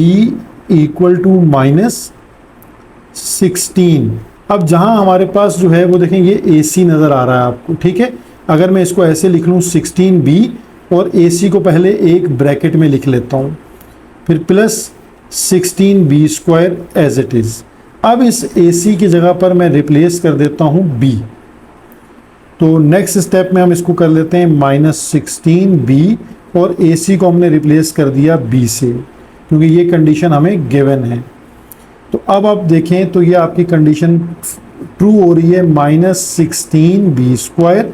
इक्वल टू -16। अब जहां हमारे पास जो है वो देखें ये AC नज़र आ रहा है आपको। ठीक है, अगर मैं इसको ऐसे लिख लूँ 16b और AC को पहले एक ब्रैकेट में लिख लेता हूँ, फिर plus 16b square as it is. अब इस AC की जगह पर मैं रिप्लेस कर देता हूँ b। तो नेक्स्ट स्टेप में हम इसको कर लेते हैं -16b और AC को हमने रिप्लेस कर दिया b से, क्योंकि ये कंडीशन हमें गिवन है। तो अब आप देखें तो ये आपकी कंडीशन ट्रू हो रही है, -16b स्क्वायर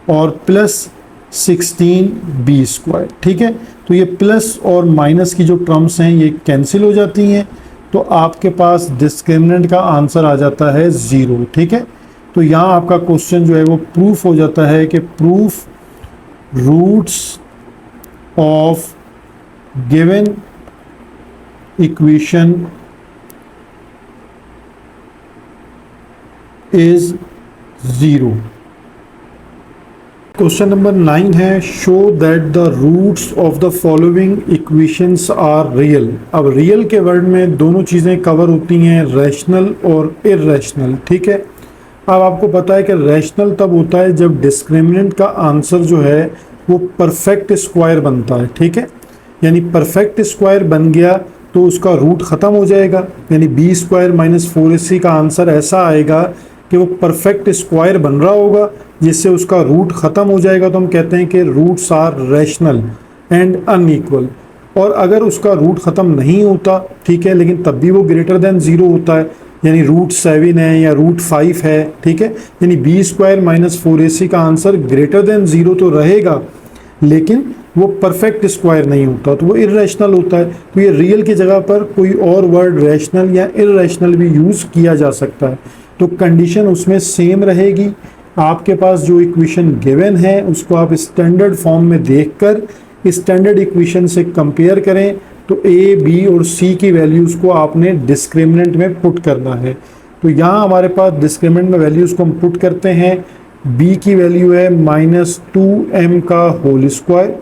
और प्लस 16b स्क्वायर। ठीक है, तो ये प्लस और माइनस की जो टर्म्स हैं ये कैंसिल हो जाती हैं, तो आपके पास डिस्क्रिमिनेंट का आंसर आ जाता है 0। ठीक है, तो यहाँ आपका क्वेश्चन जो है वो प्रूफ हो जाता है कि proof roots of given equation is 0। Question number 9 है, show that the roots of the following equations are real. अब रियल के वर्ड में दोनों चीज़ें कवर होती हैं, रैशनल और इर्रेशनल। ठीक है, अब आपको पता है कि रैशनल तब होता है जब डिस्क्रिमिनेंट का आंसर जो है वो परफेक्ट स्क्वायर बनता है। ठीक है, यानी परफेक्ट स्क्वायर बन गया तो उसका रूट ख़त्म हो जाएगा, यानी b स्क्वायर माइनस 4ac का आंसर ऐसा आएगा कि वो परफेक्ट स्क्वायर बन रहा होगा जिससे उसका रूट ख़त्म हो जाएगा। तो हम कहते हैं कि roots are rational and unequal. और अगर उसका रूट ख़त्म नहीं होता, ठीक है, लेकिन तब भी वो ग्रेटर देन 0 होता है, यानी रूट 7 है या रूट 5 है। ठीक है, यानी b स्क्वायर माइनस 4ac का आंसर ग्रेटर देन 0 तो रहेगा, लेकिन वो परफेक्ट स्क्वायर नहीं होता, तो वो इर्रेशनल होता है। तो ये रियल की जगह पर कोई और वर्ड रैशनल या इर्रेशनल भी यूज़ किया जा सकता है। तो कंडीशन उसमें सेम रहेगी। आपके पास जो इक्वेशन गिवन है उसको आप स्टैंडर्ड फॉर्म में देखकर स्टैंडर्ड इक्वेशन से कंपेयर करें, तो a, b और c की वैल्यूज़ को आपने डिस्क्रिमिनेंट में पुट करना है। तो यहाँ हमारे पास डिस्क्रिमिनेंट में वैल्यूज़ को हम पुट करते हैं। b की वैल्यू है -2m का होल स्क्वायर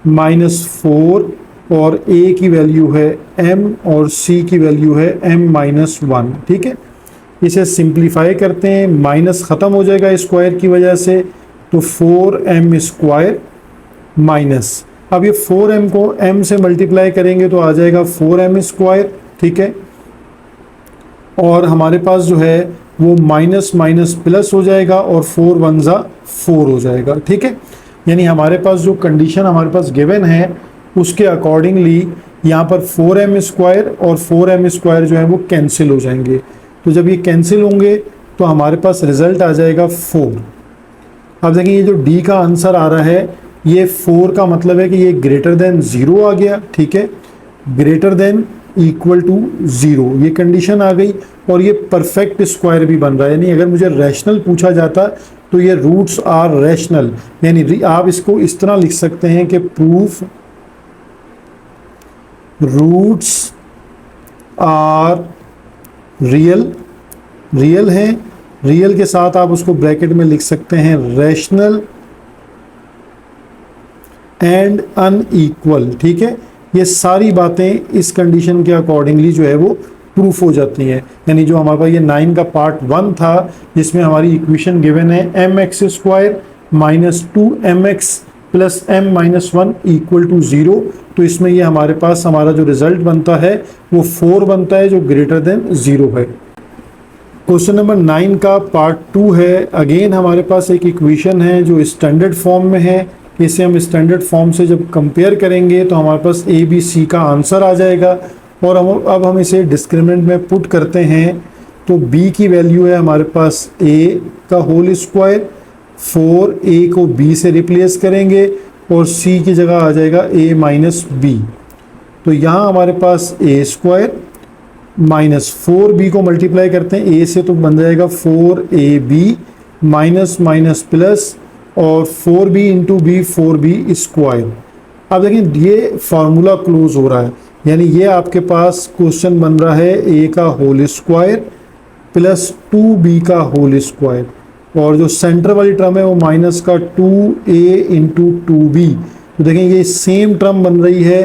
-4 और a की वैल्यू है m और c की वैल्यू है m-1। ठीक है, इसे सिंप्लीफाई करते हैं, माइनस ख़त्म हो जाएगा स्क्वायर की वजह से, तो 4m स्क्वायर माइनस, अब ये 4m को m से मल्टीप्लाई करेंगे तो आ जाएगा 4m स्क्वायर। ठीक है, और हमारे पास जो है वो माइनस माइनस प्लस हो जाएगा और 4 1 जा 4 हो जाएगा। ठीक है, यानी हमारे पास जो कंडीशन हमारे पास गिवन है उसके अकॉर्डिंगली यहाँ पर 4m स्क्वायर और 4m स्क्वायर जो है वो कैंसिल हो जाएंगे। तो जब ये कैंसिल होंगे तो हमारे पास रिजल्ट आ जाएगा 4। अब देखिए ये जो d का आंसर आ रहा है ये 4 का मतलब है कि ये ग्रेटर देन 0 आ गया। ठीक है, ग्रेटर देन इक्वल टू 0 ये कंडीशन आ गई, और ये परफेक्ट स्क्वायर भी बन रहा है। यानी अगर मुझे रैशनल पूछा जाता तो ये रूट्स आर रैशनल, यानी आप इसको इस तरह लिख सकते हैं कि proof roots are real, real है, रियल के साथ आप उसको ब्रैकेट में लिख सकते हैं रैशनल एंड अनइक्वल। ठीक है, ये सारी बातें इस कंडीशन के अकॉर्डिंगली जो है वो प्रूफ हो जाती हैं। यानी जो हमारे पास ये 9 का पार्ट 1 था जिसमें हमारी इक्वेशन गिवन है mx square minus 2mx plus m-1 equal to 0, तो इसमें ये हमारे पास हमारा जो रिजल्ट बनता है वो 4 बनता है जो ग्रेटर देन 0 है। क्वेश्चन नंबर 9 का पार्ट 2 है। अगेन हमारे पास एक इक्वेशन है जो स्टैंडर्ड फॉर्म में है। इसे हम स्टैंडर्ड फॉर्म से जब कंपेयर करेंगे तो हमारे पास ए बी सी का आंसर आ जाएगा, और अब हम इसे डिस्क्रिमिनेंट में पुट करते हैं तो b की वैल्यू है हमारे पास a का होल स्क्वायर, 4a को b से रिप्लेस करेंगे और c की जगह आ जाएगा a माइनस b। तो यहाँ हमारे पास a स्क्वायर माइनस 4b को मल्टीप्लाई करते हैं a से तो बन जाएगा 4ab माइनस माइनस प्लस और 4b into B 4b square. अब देखिए ये फार्मूला क्लोज हो रहा है, यानी ये आपके पास क्वेश्चन बन रहा है a का होल स्क्वायर प्लस 2b का होल स्क्वायर, और जो सेंटर वाली टर्म है वो माइनस का 2a इंटू 2b। तो देखें ये सेम टर्म बन रही है,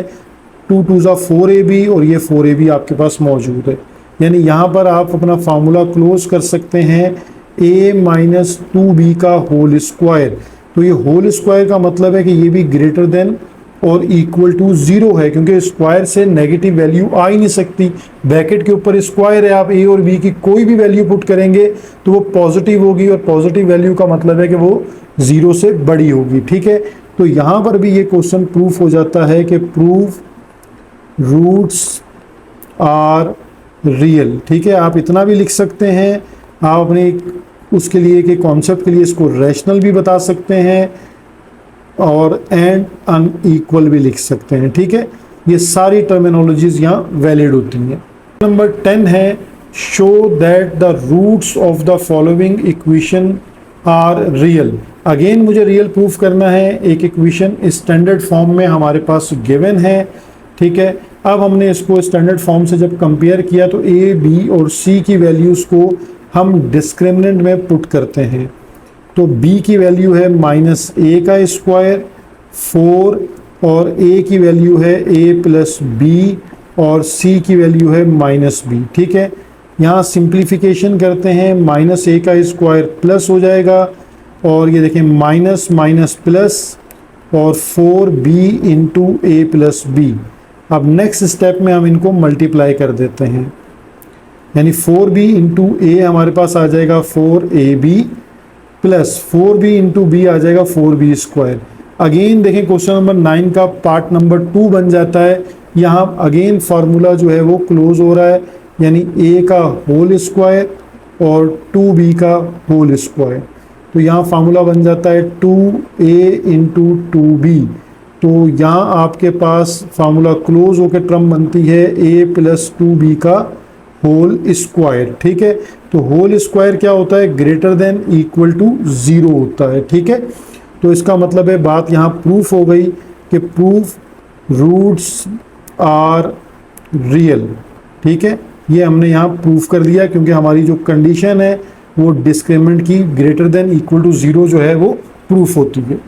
2 2 ज़ा 4ab और ये 4ab आपके पास मौजूद है। यानी यहाँ पर आप अपना फार्मूला क्लोज कर सकते हैं a माइनस 2b का होल स्क्वायर। तो ये होल स्क्वायर का मतलब है कि ये भी ग्रेटर देन और इक्वल टू 0 है, क्योंकि स्क्वायर से नेगेटिव वैल्यू आ ही नहीं सकती। ब्रैकेट के ऊपर स्क्वायर है, आप a और b की कोई भी वैल्यू पुट करेंगे तो वो पॉजिटिव होगी, और पॉजिटिव वैल्यू का मतलब है कि वो 0 से बड़ी होगी। ठीक है, तो यहाँ पर भी ये क्वेश्चन प्रूफ हो जाता है कि प्रूफ रूट्स आर रियल। ठीक है, आप इतना भी लिख सकते हैं, आप अपने उसके लिए के कॉन्सेप्ट के लिए इसको रैशनल भी बता सकते हैं और एंड अनइक्वल भी लिख सकते हैं। ठीक है, ये सारी टर्मिनोलॉजीज यहाँ वैलिड होती हैं। नंबर 10 है show that the roots of the following equation are real. Again मुझे रियल प्रूफ करना है। एक इक्वेशन स्टैंडर्ड फॉर्म में हमारे पास गिवन है। ठीक है, अब हमने इसको स्टैंडर्ड फॉर्म से जब कंपेयर किया तो a, b और c की वैल्यूज़ को हम डिस्क्रिमिनेंट में पुट करते हैं। तो b की वैल्यू है माइनस a का स्क्वायर 4, और a की वैल्यू है a प्लस b, और c की वैल्यू है माइनस b। ठीक है, यहाँ सिंप्लीफिकेशन करते हैं, माइनस a का स्क्वायर प्लस हो जाएगा, और ये देखें माइनस माइनस प्लस, और 4b into a plus b। अब नेक्स्ट स्टेप में हम इनको मल्टीप्लाई कर देते हैं, यानी 4b इंटू a हमारे पास आ जाएगा 4ab plus 4b into b आ जाएगा 4b स्क्वायर। अगेन देखें क्वेश्चन नंबर 9 का पार्ट नंबर 2 बन जाता है। यहाँ अगेन फार्मूला जो है वो क्लोज हो रहा है, यानी a का होल स्क्वायर और 2b का होल स्क्वायर। तो यहाँ फार्मूला बन जाता है 2a इंटू 2b। तो यहाँ आपके पास फार्मूला क्लोज होकर टर्म बनती है a प्लस 2b का होल स्क्वायर। ठीक है, तो होल स्क्वायर क्या होता है, ग्रेटर देन इक्वल टू 0 होता है। ठीक है, तो इसका मतलब है बात यहाँ प्रूफ हो गई कि प्रूफ रूट्स आर रियल। ठीक है, ये हमने यहाँ प्रूफ कर दिया, क्योंकि हमारी जो कंडीशन है वो डिस्क्रिमिनेंट की ग्रेटर देन इक्वल टू 0 जो है वो प्रूफ होती है।